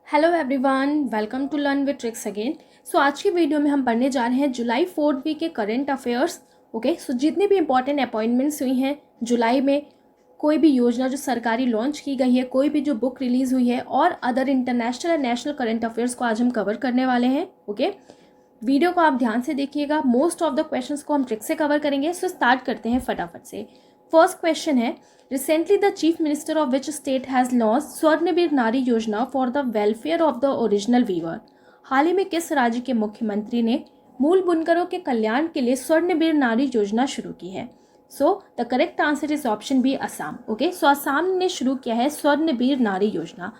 Hello everyone, welcome to Learn With Tricks again. So आज की video में हम पढ़ने जा रहे हैं जुलाई 4th वीक के करंट अफेयर्स। ओके, सो जितनी भी इंपॉर्टेंट अपॉइंटमेंट्स हुई हैं जुलाई में, कोई भी योजना जो सरकारी लॉन्च की गई है, कोई भी जो बुक रिलीज हुई है और अदर इंटरनेशनल और नेशनल करंट अफेयर्स को आज हम कवर करने वाले हैं। ओके, वीडियो को आप ध्यान से देखिएगा। मोस्ट ऑफ द क्वेश्चंस को हम ट्रिक से कवर करेंगे। सो स्टार्ट करते हैं फटाफट से। फर्स्ट क्वेश्चन है, recently the chief minister of which state has launch Swarnaveer Nari Yojana for the welfare of the original weaver. हाल ही में किस राज्य के मुख्यमंत्री ने मूल बुनकरों के कल्याण के लिए स्वर्णवीर नारी योजना शुरू की है? So the correct answer is option B, Assam. Okay, so Assam ने शुरू किया है स्वर्णवीर नारी योजना।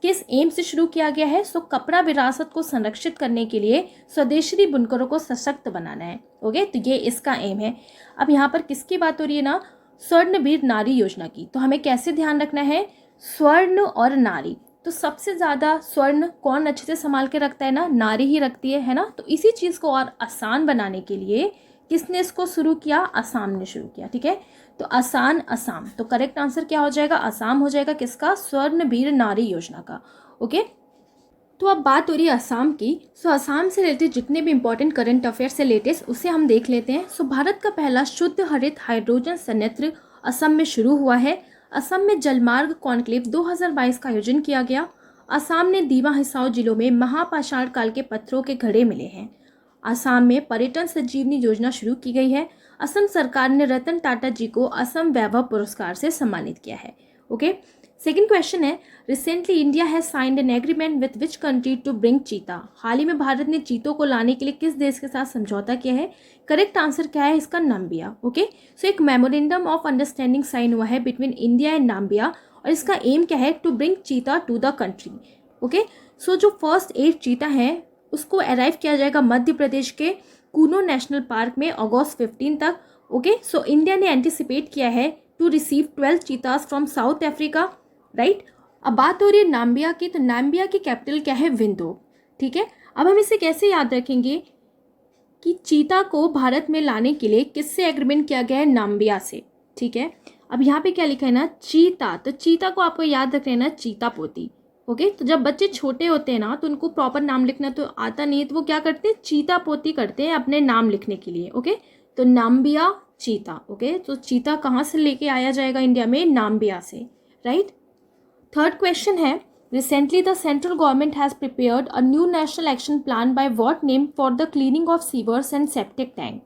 किस एम से शुरू किया गया है? सो कपड़ा विरासत को संरक्षित करने के लिए स्वदेशी बुनकरों को सशक्त बनाना है। ओके, तो ये इसका एम है। अब यहाँ पर किसकी बात हो रही है ना, स्वर्णवीर नारी योजना की। तो हमें कैसे ध्यान रखना है, स्वर्ण और नारी। तो सबसे ज़्यादा स्वर्ण कौन अच्छे से संभाल के रखता है ना, नारी ही रखती है ना। तो इसी चीज़ को और आसान बनाने के लिए किसने इसको शुरू किया? असम ने शुरू किया। ठीक है, तो आसान असम। तो करेक्ट आंसर क्या हो जाएगा? असम हो जाएगा। किसका? स्वर्णवीर नारी योजना का। ओके, तो अब बात हो रही है असम की। सो असम से रिलेटेड जितने भी इंपॉर्टेंट करंट अफेयर्स है लेटेस्ट, उसे हम देख लेते हैं। सो भारत का पहला शुद्ध हरित हाइड्रोजन संयंत्र असम में शुरू हुआ है। असम में जलमार्ग कॉन्क्लेव 2022 का आयोजन किया गया। असम ने दीवा हिसार जिलों में महापाषाण काल के पत्थरों के घड़े मिले हैं। असम में पर्यटन संजीवनी योजना शुरू की गई है। असम सरकार ने रतन टाटा जी को असम वैभव पुरस्कार से सम्मानित किया है। ओके, सेकंड क्वेश्चन है, recently India has signed an agreement with which country to bring cheetah. हाल ही में भारत ने चीतों को लाने के लिए किस देश के साथ समझौता किया है? करेक्ट आंसर क्या है इसका? नाम्बिया। ओके, सो एक मेमोरेंडम ऑफ अंडरस्टैंडिंग साइन हुआ है बिटवीन इंडिया एंड नाम्बिया, और इसका एम क्या है? टू ब्रिंग चीता टू द कंट्री। ओके, सो जो फर्स्ट 8 चीता हैं उसको अराइव किया जाएगा मध्य प्रदेश के कूनो नेशनल पार्क में अगस्त 15 तक। ओके, सो इंडिया ने एंटिसिपेट किया है to receive 12 cheetahs from South Africa, right. अब बात हो रही है नाम्बिया की। तो नाम्बिया की कैपिटल क्या है? विंडोब। ठीक है, अब हम इसे कैसे याद रखेंगे कि चीता को भारत में लाने के लिए किससे एग्रीमेंट किया गया है? नाम्बिया से। ठीक है, अब यहाँ पे क्या लिखा है ना, चीता। तो चीता को आपको याद रखना है ना, चीता पोती। ओके, तो जब बच्चे छोटे होते हैं ना तो उनको प्रॉपर नाम लिखना तो आता नहीं है, तो वो क्या करते हैं? चीता पोती करते हैं अपने नाम लिखने के लिए। ओके, तो नाम्बिया चीता। ओके, तो चीता कहाँ से लेके आया जाएगा इंडिया में? नाम्बिया से, राइट। थर्ड क्वेश्चन है, recently the central government has prepared a new national action plan by what name for the cleaning of sewers and septic tank.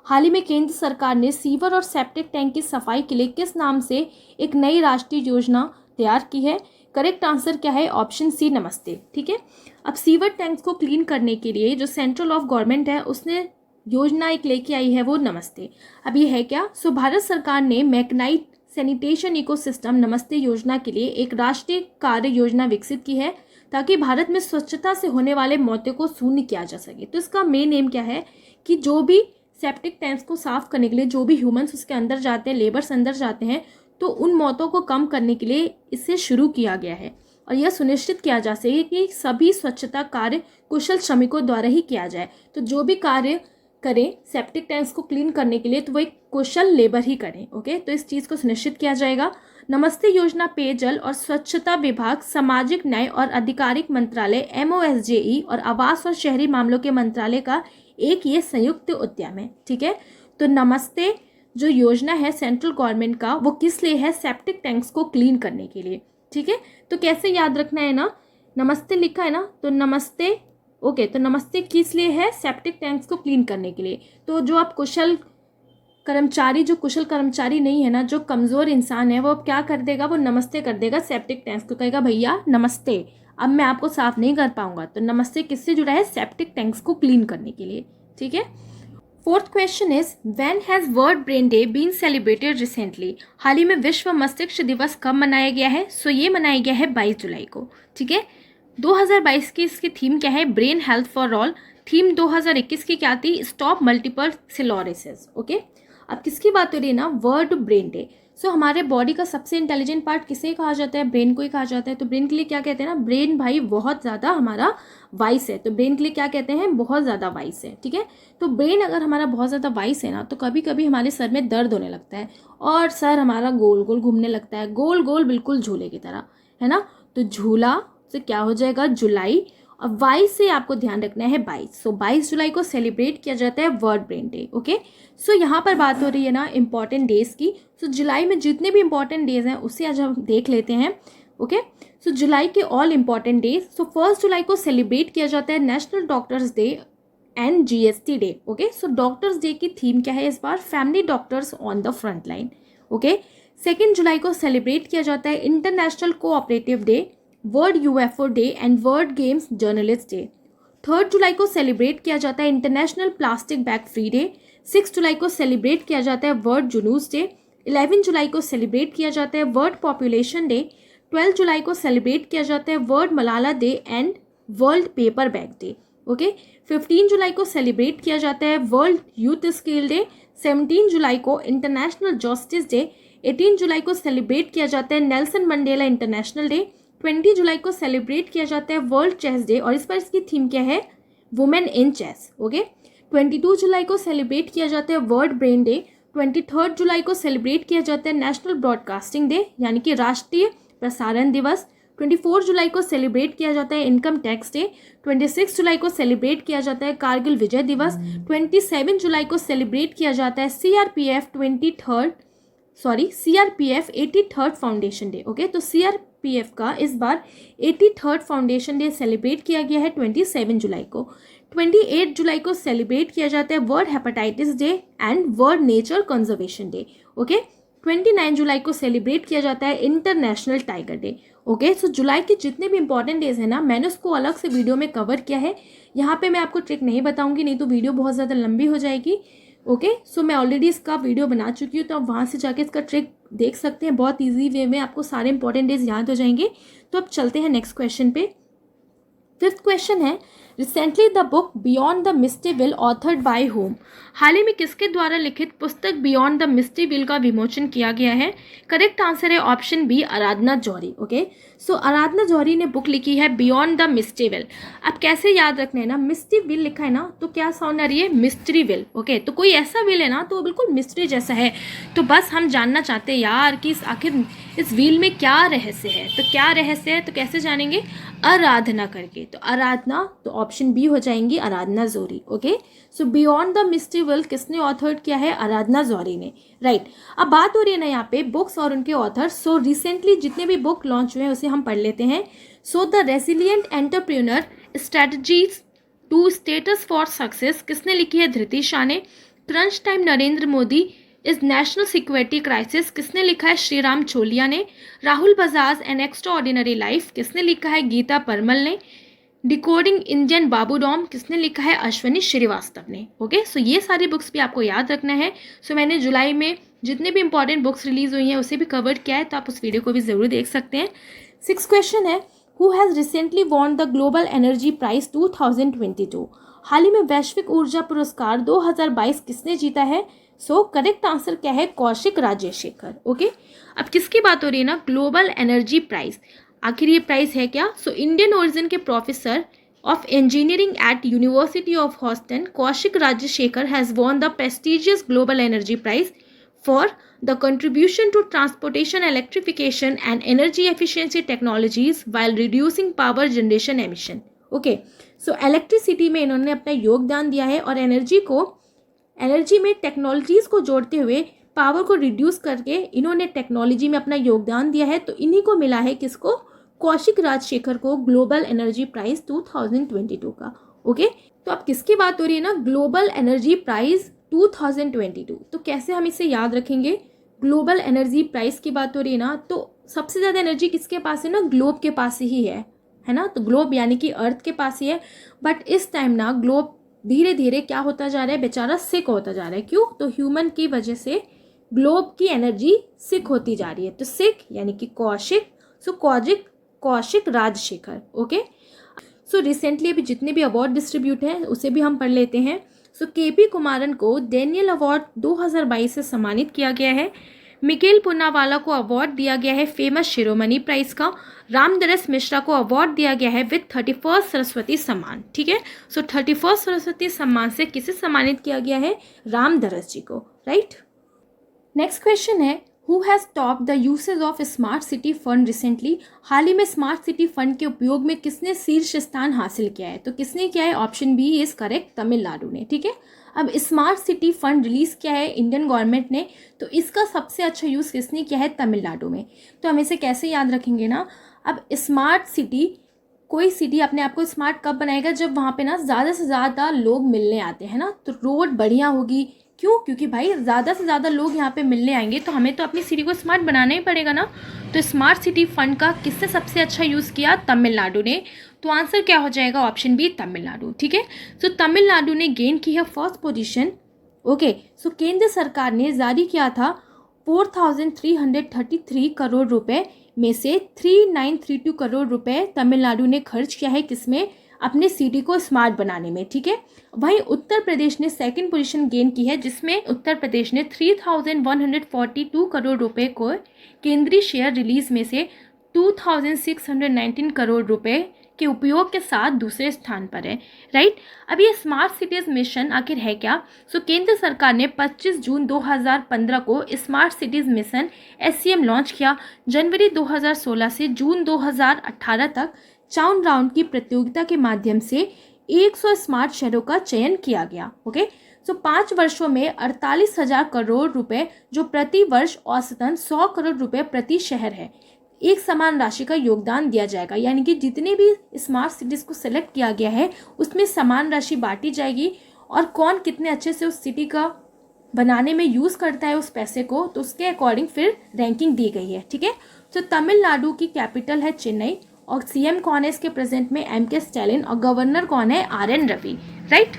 हाल ही में केंद्र सरकार ने सीवर और सेप्टिक टैंक की सफाई के लिए किस नाम से एक नई राष्ट्रीय योजना तैयार की है? करेक्ट आंसर क्या है? ऑप्शन सी, नमस्ते। ठीक है, अब सीवर टैंक्स को क्लीन करने के लिए जो सेंट्रल ऑफ गवर्नमेंट है उसने योजना एक लेके आई है, वो नमस्ते। अब ये है क्या? सो भारत सरकार ने मैग्नाइट सैनिटेशन इकोसिस्टम नमस्ते योजना के लिए एक राष्ट्रीय कार्य योजना विकसित की है ताकि भारत में स्वच्छता से होने वाले मौतों को शून्य किया जा सके। तो इसका मेन एम क्या है कि जो भी सेप्टिक टैंक्स को साफ करने के लिए जो भी ह्यूमंस उसके अंदर जाते हैं, लेबर्स अंदर जाते हैं, तो उन मौतों को कम करने के लिए इसे शुरू किया गया है और यह सुनिश्चित किया जा सके कि सभी स्वच्छता कार्य कुशल श्रमिकों द्वारा ही किया जाए। तो जो भी कार्य करें सेप्टिक टैंक्स को क्लीन करने के लिए तो वो एक कुशल लेबर ही करें। ओके, तो इस चीज़ को सुनिश्चित किया जाएगा। नमस्ते योजना पेयजल और स्वच्छता विभाग, सामाजिक न्याय और आधिकारिक मंत्रालय MOSJE और आवास और शहरी मामलों के मंत्रालय का एक ये संयुक्त उद्यम है। ठीक है, तो नमस्ते जो योजना है सेंट्रल गवर्नमेंट का, वो किस लिए है? सेप्टिक टैंक्स को क्लीन करने के लिए। ठीक है, तो कैसे याद रखना है ना, नमस्ते लिखा है ना, तो नमस्ते। ओके, तो नमस्ते किस लिए है? सेप्टिक टैंक्स को क्लीन करने के लिए। तो जो आप कुशल कर्मचारी नहीं है ना, जो कमज़ोर इंसान है, वो अब क्या कर देगा? वो नमस्ते कर देगा सेप्टिक टैंक्स को, कहेगा भैया नमस्ते, अब मैं आपको साफ नहीं कर पाऊंगा। तो नमस्ते किससे जुड़ा है? सेप्टिक टैंक्स को क्लीन करने के लिए। ठीक है, fourth question is, when has world brain day been celebrated recently. हाल ही में विश्व मस्तिष्क दिवस कब मनाया गया है? सो ये मनाया गया है 22 जुलाई को। ठीक है, 2022 की इसकी थीम क्या है? Brain health for all. Theme 2021 की क्या थी? Stop multiple sclerosis. ओके, अब किसकी बात हो रही है ना, वर्ल्ड ब्रेन डे। सो हमारे बॉडी का सबसे इंटेलिजेंट पार्ट किसे कहा जाता है? ब्रेन को ही कहा जाता है। तो ब्रेन के लिए क्या कहते हैं ना, ब्रेन भाई बहुत ज़्यादा हमारा वाइस है। तो ब्रेन के लिए क्या कहते हैं? बहुत ज़्यादा वाइस है। ठीक है, तो ब्रेन अगर हमारा बहुत ज़्यादा वाइस है ना, तो कभी कभी हमारे सर में दर्द होने लगता है और सर हमारा गोल गोल घूमने लगता है, गोल गोल बिल्कुल झूले की तरह, है ना। तो झूला से क्या हो जाएगा जुलाई, और 22 से आपको ध्यान रखना है 22। सो 22 जुलाई को सेलिब्रेट किया जाता है वर्ल्ड ब्रेन डे। ओके, सो यहाँ पर बात हो रही है ना इंपॉर्टेंट डेज की। सो जुलाई में जितने भी इंपॉर्टेंट डेज हैं उसे आज हम देख लेते हैं। ओके, सो जुलाई के ऑल इंपॉर्टेंट डेज। सो 1 जुलाई को सेलिब्रेट किया जाता है national doctors day and GST day. Okay, so doctors day की थीम क्या है इस बार? Family doctors on the front line. Okay, 2 जुलाई को सेलिब्रेट किया जाता है international cooperative day, world UFO day and world games journalist day. 3 जुलाई को सेलिब्रेट किया जाता है international plastic bag free day. 6 जुलाई को सेलिब्रेट किया जाता है वर्ल्ड जुनूस डे। 11 जुलाई को सेलिब्रेट किया जाता है वर्ल्ड पॉपुलेशन डे। 12 जुलाई को सेलिब्रेट किया जाता है world Malala day and world paper bag day. Okay, 15 जुलाई को सेलिब्रेट किया जाता है वर्ल्ड यूथ स्किल डे। 17 जुलाई को इंटरनेशनल जस्टिस डे। 18 जुलाई को सेलिब्रेट किया जाता है नेल्सन मंडेला इंटरनेशनल डे। 20 जुलाई को सेलिब्रेट किया जाता है वर्ल्ड चेस डे, और इस पर इसकी थीम क्या है? Women in chess. ओके, 22 जुलाई को सेलिब्रेट किया जाता है वर्ल्ड ब्रेन डे। 23 जुलाई को सेलिब्रेट किया जाता है नेशनल ब्रॉडकास्टिंग डे यानी कि राष्ट्रीय प्रसारण दिवस। 24 जुलाई को सेलिब्रेट किया जाता है इनकम टैक्स डे। 26 जुलाई को सेलिब्रेट किया जाता है कारगिल विजय दिवस। 27 जुलाई को सेलिब्रेट किया जाता है CRPF 83rd foundation day. Okay, तो CRPF का इस बार 83rd फाउंडेशन डे सेलिब्रेट किया गया है 27 जुलाई को। 28 जुलाई को सेलिब्रेट किया जाता है world hepatitis day and world nature conservation day. Okay, 29 जुलाई को सेलिब्रेट किया जाता है international tiger day. Okay, so जुलाई के जितने भी इंपॉर्टेंट डेज हैं ना मैंने उसको अलग से वीडियो में कवर किया है। यहाँ पे मैं आपको ट्रिक नहीं बताऊंगी, नहीं तो वीडियो बहुत ज़्यादा लंबी हो जाएगी। ओके, सो मैं ऑलरेडी इसका वीडियो बना चुकी हूँ, तो आप वहाँ से जाके इसका ट्रिक देख सकते हैं। बहुत ईजी वे में आपको सारे इंपॉर्टेंट डेज याद हो जाएंगे। तो अब चलते हैं नेक्स्ट क्वेश्चन पे। 5th क्वेश्चन है, recently the book beyond the misty veil authored by whom? हाल ही में किसके द्वारा लिखित पुस्तक बियॉन्ड द मिस्टी विल का विमोचन किया गया है? करेक्ट आंसर है ऑप्शन बी, आराधना जौहरी। ओके, सो आराधना जौहरी ने बुक लिखी है बियॉन्ड द मिस्टी विल। अब कैसे याद रखना है ना, मिस्टी विल लिखा है ना तो क्या साउंड आ रही है? Mystery will. ओके, तो कोई ऐसा विल है ना तो वो बिल्कुल मिस्ट्री जैसा है। तो बस हम जानना चाहते हैं यार कि आखिर इस व्हील में क्या रहस्य है। तो क्या रहस्य है तो कैसे जानेंगे? आराधना करके। तो आराधना, तो ऑप्शन बी हो जाएंगी Aradhana Johri. Okay, so beyond the mystery veil किसने ऑथर्ड किया है? आराधना जौहरी ने। राइट, अब बात हो रही है ना यहाँ पे बुक्स और उनके ऑथर। सो रिसेंटली जितने भी बुक लॉन्च हुए हैं उसे हम पढ़ लेते हैं। So the resilient entrepreneur strategies to status for success किसने लिखी है? धृति शाह ने। Crunch time Narendra Modi is national security crisis किसने लिखा है? श्रीराम छोलिया ने। Rahul Bajaj an extraordinary life किसने लिखा है? गीता परमल ने। डिकोडिंग इंडियन बाबूडॉम किसने लिखा है? अश्वनी श्रीवास्तव ने। ओके, सो ये सारी बुक्स भी आपको याद रखना है। सो मैंने जुलाई में जितने भी इंपॉर्टेंट बुक्स रिलीज हुई हैं उसे भी कवर किया है, तो आप उस वीडियो को भी ज़रूर देख सकते हैं। 6th क्वेश्चन है, who has recently won the global energy prize 2022? हाल ही में वैश्विक ऊर्जा पुरस्कार 2022 किसने जीता है? सो करेक्ट आंसर क्या है? कौशिक राजशेखर। ओके, अब किसकी बात हो रही है ना? Global energy prize. आखिर ये प्राइज है क्या? सो इंडियन ओरिजिन के professor of engineering at university of Houston Kaushik Rajasekhar has won the prestigious global energy prize for the contribution to transportation electrification and energy efficiency technologies while reducing power generation emission. Okay, so electricity में इन्होंने अपना योगदान दिया है और energy में technologies को जोड़ते हुए पावर को रिड्यूस करके इन्होंने टेक्नोलॉजी में अपना योगदान दिया है। तो इन्हीं को मिला है किसको? कौशिक राजशेखर को ग्लोबल एनर्जी प्राइज 2022 का। ओके, तो अब किसकी बात हो रही है ना? Global energy prize 2022। तो कैसे हम इसे याद रखेंगे? ग्लोबल एनर्जी प्राइस की बात हो रही है ना, तो सबसे ज़्यादा एनर्जी किसके पास है ना? ग्लोब के पास ही है ना। तो ग्लोब यानी कि अर्थ के पास ही है। बट इस टाइम ना ग्लोब धीरे धीरे क्या होता जा रहा है? बेचारा सिक होता जा रहा है। क्यों? तो ह्यूमन की वजह से ग्लोब की एनर्जी सिक होती जा रही है। तो सिक यानी कि Kaushik, so Kaushik Rajshekhar. Okay, so recently अभी जितने भी अवार्ड डिस्ट्रीब्यूट हैं उसे भी हम पढ़ लेते हैं। सो केपी कुमारन को डेनियल अवार्ड 2022 से सम्मानित किया गया है। मिकेल पूनावाला को अवार्ड दिया गया है फेमस शिरोमणि प्राइज का। रामदरस मिश्रा को अवार्ड दिया गया है विद 31st सरस्वती सम्मान। ठीक है, सो 31st सरस्वती सम्मान से किसे सम्मानित किया गया है? रामदरस जी को। राइट, नेक्स्ट क्वेश्चन है, who has top the usage of smart city fund recently, हाल ही में स्मार्ट सिटी फंड के उपयोग में किसने शीर्ष स्थान हासिल किया है? तो किसने किया है? Option B is correct, Tamil Nadu ने। ठीक है, अब स्मार्ट सिटी फंड रिलीज किया है इंडियन गवर्नमेंट ने, तो इसका सबसे अच्छा यूज़ किसने किया है? तमिलनाडु में। तो हम इसे कैसे याद रखेंगे ना, अब स्मार्ट सिटी, कोई सिटी अपने आप को स्मार्ट कब बनाएगा? जब वहाँ पे ना ज़्यादा से ज़्यादा लोग मिलने आते हैं ना, तो रोड बढ़िया होगी। क्यों? क्योंकि भाई ज़्यादा से ज़्यादा लोग यहाँ पे मिलने आएंगे, तो हमें तो अपनी सिटी को स्मार्ट बनाना ही पड़ेगा ना। तो स्मार्ट सिटी फंड का किससे सबसे अच्छा यूज़ किया? तमिलनाडु ने। तो आंसर क्या हो जाएगा? Option B, Tamil Nadu. ठीक है, तो तमिलनाडु ने गेन की है फर्स्ट पोजीशन। ओके, सो केंद्र सरकार ने जारी किया था 4,333 करोड़ रुपए में से 3,932 करोड़ रुपए तमिलनाडु ने खर्च किया है किसमें? अपने सिटी को स्मार्ट बनाने में। ठीक है, वहीं उत्तर प्रदेश ने सेकंड पोजीशन गेन की है, जिसमें उत्तर प्रदेश ने 3,142 करोड़ रुपए को केंद्रीय शेयर रिलीज में से 2,619 करोड़ रुपए के उपयोग के साथ दूसरे स्थान पर है। राइट, अब ये स्मार्ट सिटीज मिशन आखिर है क्या? सो केंद्र सरकार ने 25 जून 2015 को smart cities mission SCM launch किया। जनवरी 2016 से जून 2018 तक 4 राउंड की प्रतियोगिता के माध्यम से 100 स्मार्ट शहरों का चयन किया गया। ओके, सो 5 वर्षों में 48,000 करोड़ रुपए, जो प्रति वर्ष औसतन 100 करोड़ रुपए प्रति शहर है, एक समान राशि का योगदान दिया जाएगा। यानी कि जितने भी स्मार्ट सिटीज़ को सेलेक्ट किया गया है उसमें समान राशि बांटी जाएगी, और कौन कितने अच्छे से उस सिटी का बनाने में यूज़ करता है उस पैसे को, तो उसके अकॉर्डिंग फिर रैंकिंग दी गई है। ठीक है, तो तमिलनाडु की कैपिटल है चेन्नई, और CM कौन है इसके प्रेजेंट में? MK स्टैलिन, और गवर्नर कौन है? RN रवि। राइट,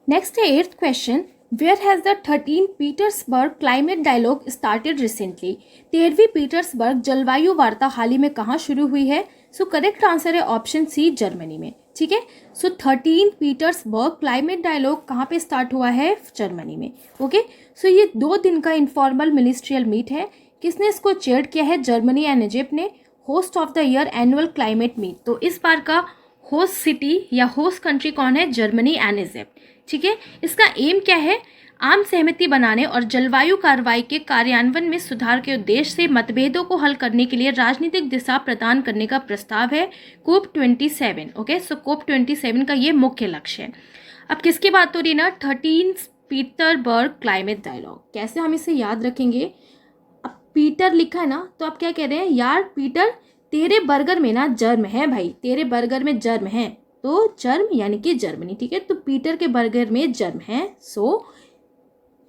नेक्स्ट है 8th question, where has the 13 Petersberg climate dialogue started recently? 13वीं पीटर्सबर्ग जलवायु वार्ता हाल ही में कहाँ शुरू हुई है? सो करेक्ट आंसर है ऑप्शन सी, जर्मनी में। ठीक है, सो 13 पीटर्सबर्ग क्लाइमेट डायलॉग कहाँ पे स्टार्ट हुआ है? जर्मनी में। ओके, सो ये 2 दिन का इनफॉर्मल मिनिस्ट्रियल मीट है। किसने इसको चेयर किया है? जर्मनी एंड इजिप्ट ने। Host of the year annual climate meet, तो इस बार का होस्ट सिटी या होस्ट कंट्री कौन है? Germany and Egypt. ठीक है, इसका एम क्या है? आम सहमति बनाने और जलवायु कार्रवाई के कार्यान्वयन में सुधार के उद्देश्य से मतभेदों को हल करने के लिए राजनीतिक दिशा प्रदान करने का प्रस्ताव है, COP27। ओके, सो COP27 का ये मुख्य लक्ष्य है। अब किसकी बात हो रही है ना? 13 पीटरबर्ग क्लाइमेट डायलॉग। कैसे हम इसे याद रखेंगे? अब पीटर लिखा है ना, तो आप क्या कह रहे हैं? यार पीटर, तेरे बर्गर में ना जर्म है भाई, तेरे बर्गर में जर्म है, तो जर्म यानी कि जर्मनी। ठीक है, तो पीटर के बर्गर में जर्म है। सो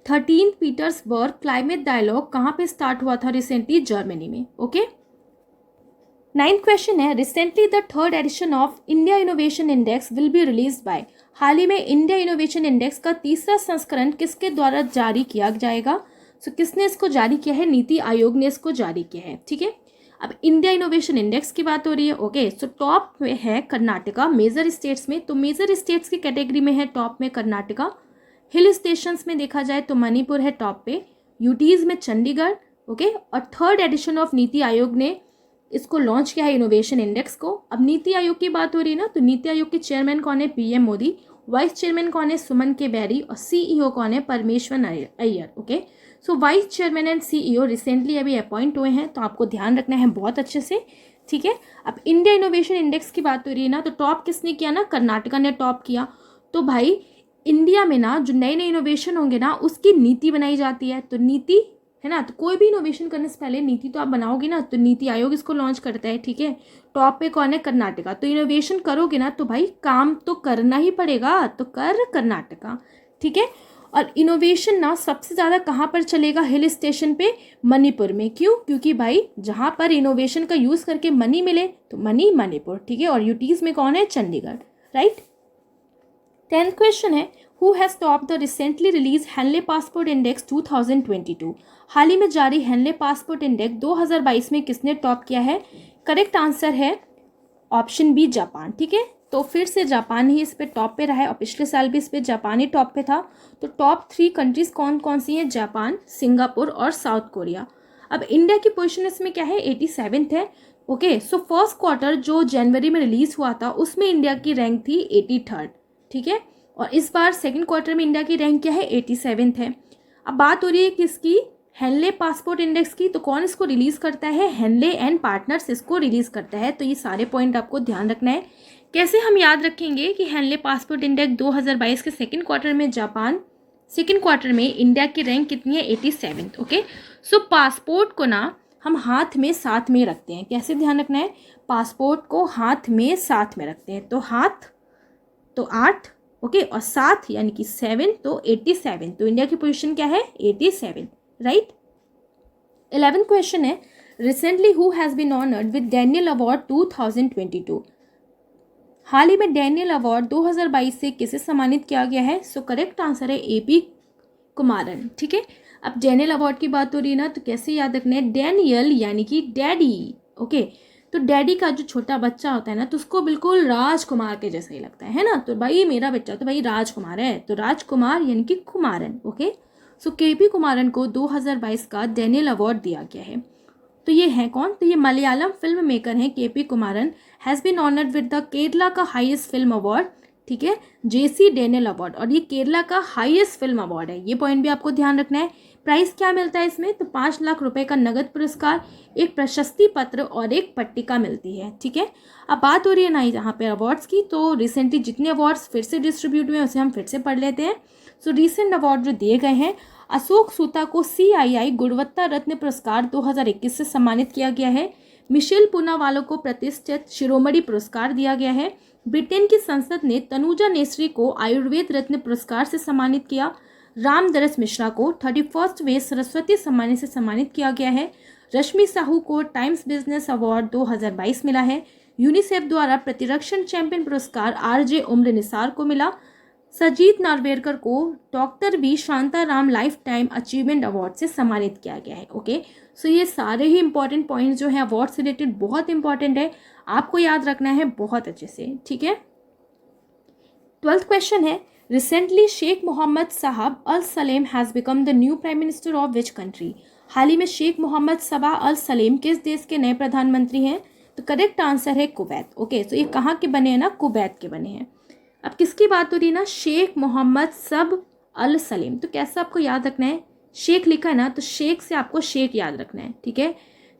13 पीटर्सबर्ग क्लाइमेट डायलॉग कहाँ पे स्टार्ट हुआ था? रिसेंटली जर्मनी में। ओके, 9th क्वेश्चन है, recently the 3rd edition of India innovation index will be release by? हाल ही में इंडिया इनोवेशन इंडेक्स का 3रा संस्करण किसके द्वारा जारी किया जाएगा? सो किसने इसको जारी किया है? नीति आयोग ने इसको जारी किया है। ठीक है, अब इंडिया इनोवेशन इंडेक्स की बात हो रही है। ओके, सो टॉप में है कर्नाटका मेजर स्टेट्स में, तो मेजर स्टेट्स की कैटेगरी में है टॉप में कर्नाटका। हिल स्टेशंस में देखा जाए तो मणिपुर है टॉप पे, यूटीज में चंडीगढ़। ओके, और 3rd edition of NITI Aayog ने इसको लॉन्च किया है इनोवेशन इंडेक्स को। अब नीति आयोग की बात हो रही है ना, तो नीति आयोग के चेयरमैन कौन है? PM मोदी। वाइस चेयरमैन कौन है? सुमन के बैरी। और CEO कौन है? परमेश्वर Iyer. Okay, so vice chairman and CEO recently अभी अपॉइंट हुए हैं, तो आपको ध्यान रखना है बहुत अच्छे से। ठीक है, अब इंडिया इनोवेशन इंडेक्स की बात हो रही है ना, तो टॉप किसने किया ना? कर्नाटका ने टॉप किया। तो भाई इंडिया में ना जो नए नए इनोवेशन होंगे ना, उसकी नीति बनाई जाती है। तो नीति है ना, तो कोई भी इनोवेशन करने से पहले नीति तो आप बनाओगे ना, तो नीति आयोग इसको लॉन्च करता है। ठीक है, टॉप पे कौन है? कर्नाटका। तो इनोवेशन करोगे ना, तो भाई काम तो करना ही पड़ेगा, तो कर कर्नाटका। ठीक है, और इनोवेशन ना सबसे ज़्यादा कहाँ पर चलेगा? हिल स्टेशन पे, मणिपुर में। क्यों? क्योंकि भाई जहाँ पर इनोवेशन का यूज़ करके मनी मिले, तो मनी मणिपुर। ठीक है, और यूटीज में कौन है? चंडीगढ़। राइट, 10th क्वेश्चन है, who has top the recently release Henley passport index 2022? हाल ही में जारी हेनले पासपोर्ट इंडेक्स 2022 में किसने टॉप किया है? करेक्ट आंसर है ऑप्शन बी, जापान। ठीक है, तो फिर से जापान ही इस पे टॉप पे रहा है, और पिछले साल भी इस पे जापान ही टॉप पे था। तो टॉप 3 कंट्रीज कौन कौन सी हैं? जापान, सिंगापुर और साउथ कोरिया। अब इंडिया की पोजीशन इसमें क्या है? 87th है। ओके, सो फर्स्ट क्वार्टर जो जनवरी में रिलीज हुआ था उसमें इंडिया की रैंक थी 83rd। ठीक है, और इस बार सेकंड क्वार्टर में इंडिया की रैंक क्या है? 87th है। अब बात हो रही है किसकी? हेनले पासपोर्ट इंडेक्स की, तो कौन इसको रिलीज़ करता है? हेनले एंड पार्टनर्स इसको रिलीज़ करता है। तो ये सारे पॉइंट आपको ध्यान रखना है। कैसे हम याद रखेंगे कि हेनले पासपोर्ट इंडेक्स 2022 के सेकेंड क्वार्टर में जापान, सेकेंड क्वार्टर में इंडिया की रैंक कितनी है? 87। ओके, सो पासपोर्ट को ना हम हाथ में साथ में रखते हैं। कैसे ध्यान रखना है? पासपोर्ट को हाथ में साथ में रखते हैं। तो हाथ तो 8, ओके, और साथ यानी कि 7, तो 87। तो इंडिया की पोजीशन क्या है? 87, राइट। 11th क्वेश्चन है, recently who has been honoured with Daniel award 2022? हाल ही में डैनियल अवार्ड 2022 से किसे सम्मानित किया गया है? सो करेक्ट आंसर है AP कुमारन। ठीक है, अब डैनियल अवार्ड की बात हो रही है ना, तो कैसे याद रखना है? डैनियल यानी कि डैडी। ओके, तो डैडी का जो छोटा बच्चा होता है ना, तो उसको बिल्कुल राजकुमार के जैसा ही लगता है ना। तो भाई मेरा बच्चा तो भाई राजकुमार है, तो राजकुमार यानी कि कुमारन। ओके, सो KP कुमारन को 2022 का डैनियल अवार्ड दिया गया है। तो ये हैं कौन? तो ये मलयालम फिल्म मेकर हैं KP Kumaran, has been honoured with the Kerala का हाईएस्ट फिल्म अवार्ड, ठीक है, JC डैनियल अवार्ड। और ये केरला का हाईएस्ट फिल्म अवार्ड है, ये पॉइंट भी आपको ध्यान रखना है। प्राइस क्या मिलता है इसमें? तो 5 लाख रुपए का नगद पुरस्कार, एक प्रशस्ति पत्र और एक पट्टिका मिलती है। ठीक है, अब बात हो रही है ना यहाँ पे अवार्ड्स की, तो रिसेंटली जितने अवार्ड्स फिर से डिस्ट्रीब्यूट हुए हैं उसे हम फिर से पढ़ लेते हैं। सो रिसेंट अवार्ड जो दिए गए हैं, अशोक सूता को CII गुणवत्ता रत्न पुरस्कार 2021 से सम्मानित किया गया है। मिशेल पूनावाला को प्रतिष्ठित शिरोमणि पुरस्कार दिया गया है। ब्रिटेन की संसद ने तनुजा नेसरी को आयुर्वेद रत्न पुरस्कार से सम्मानित किया। रामदरस मिश्रा को 31st वे सरस्वती सम्मान से सम्मानित किया गया है। रश्मि साहू को टाइम्स बिजनेस अवार्ड 2022 मिला है। यूनिसेफ द्वारा प्रतिरक्षण चैंपियन पुरस्कार RJ उम्र निसार को मिला। सजीत नार्वेकर को doctor V Shantaram life time achievement award से सम्मानित किया गया है। ओके, सो ये सारे ही इंपॉर्टेंट पॉइंट्स जो हैं अवार्ड से रिलेटेड बहुत इंपॉर्टेंट है, आपको याद रखना है बहुत अच्छे से। ठीक है, 12th क्वेश्चन है, recently Sheikh Mohammed Sabah Al Salem has become the new prime minister of which country? हाल ही में शेख मोहम्मद सबा अल सलेम किस देश के नए प्रधानमंत्री हैं? तो करेक्ट आंसर है कुवैत। ओके, सो ये कहाँ के बने हैं ना? कुवैत के बने हैं। अब किसकी बात हो रही है ना? शेख मोहम्मद सब अल सलीम। तो कैसा आपको याद रखना है? शेख लिखा है ना, तो शेख से आपको शेख याद रखना है। ठीक है,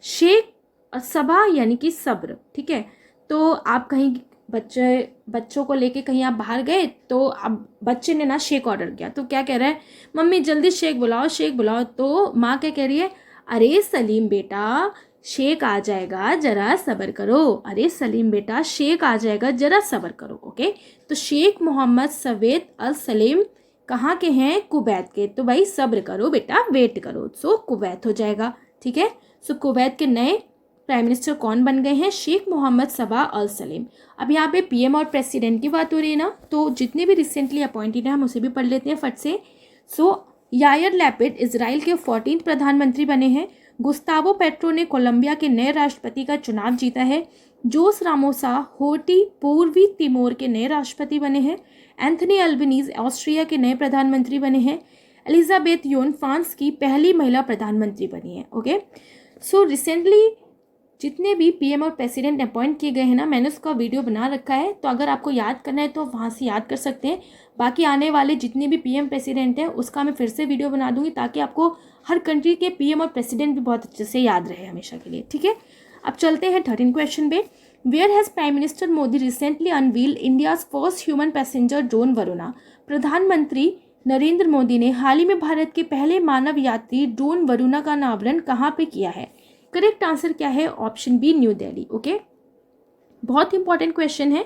शेख और सबा यानी कि सब्र। ठीक है, तो आप कहीं बच्चों को लेके कहीं आप बाहर गए, तो अब बच्चे ने ना शेक ऑर्डर किया, तो क्या कह रहा है? मम्मी जल्दी शेक बुलाओ, शेक बुलाओ। तो माँ क्या कह रही है? अरे सलीम बेटा शेक आ जाएगा, जरा सब्र करो। अरे सलीम बेटा शेक आ जाएगा, जरा सब्र करो। ओके, तो शेख मोहम्मद सवेद अल सलीम कहाँ के हैं? कुवैत के। तो भाई सब्र करो बेटा, वेट करो। सो कुवैत हो जाएगा। ठीक है, सो कुवैत के नए प्राइम मिनिस्टर कौन बन गए हैं? शेख मोहम्मद सबा अल सलीम। अब यहाँ पे PM और प्रेसिडेंट की बात हो रही है ना, तो जितने भी रिसेंटली अपॉइंटेड हैं हम उसे भी पढ़ लेते हैं फट से। सो यायर लैपिड इजराइल के 14th प्रधानमंत्री बने हैं। गुस्तावो पेट्रो ने कोलंबिया के नए राष्ट्रपति का चुनाव जीता है। जोस रामोसा होटी पूर्वी तिमोर के नए राष्ट्रपति बने हैं। एंथनी अल्बनीज ऑस्ट्रिया के नए प्रधानमंत्री बने हैं। एलिजाबेथ योन फ्रांस की पहली महिला प्रधानमंत्री बनी है। ओके, सो रिसेंटली जितने भी PM और प्रेसिडेंट अपॉइंट किए गए हैं ना, मैंने उसका वीडियो बना रखा है, तो अगर आपको याद करना है तो वहाँ से याद कर सकते हैं। बाकी आने वाले जितने भी PM प्रेसिडेंट हैं उसका मैं फिर से वीडियो बना दूंगी, ताकि आपको हर कंट्री के PM और प्रेसिडेंट भी बहुत अच्छे से याद रहे हमेशा के लिए। ठीक है, अब चलते हैं 13 क्वेश्चन पे। Where has prime minister Modi recently unveil India's first human passenger drone Varuna? प्रधानमंत्री नरेंद्र मोदी ने हाल ही में भारत के पहले मानव यात्री ड्रोन वरुणा का अनावरण कहाँ पे किया है? करेक्ट आंसर क्या है? Option B, New Delhi. Okay, बहुत इंपॉर्टेंट क्वेश्चन है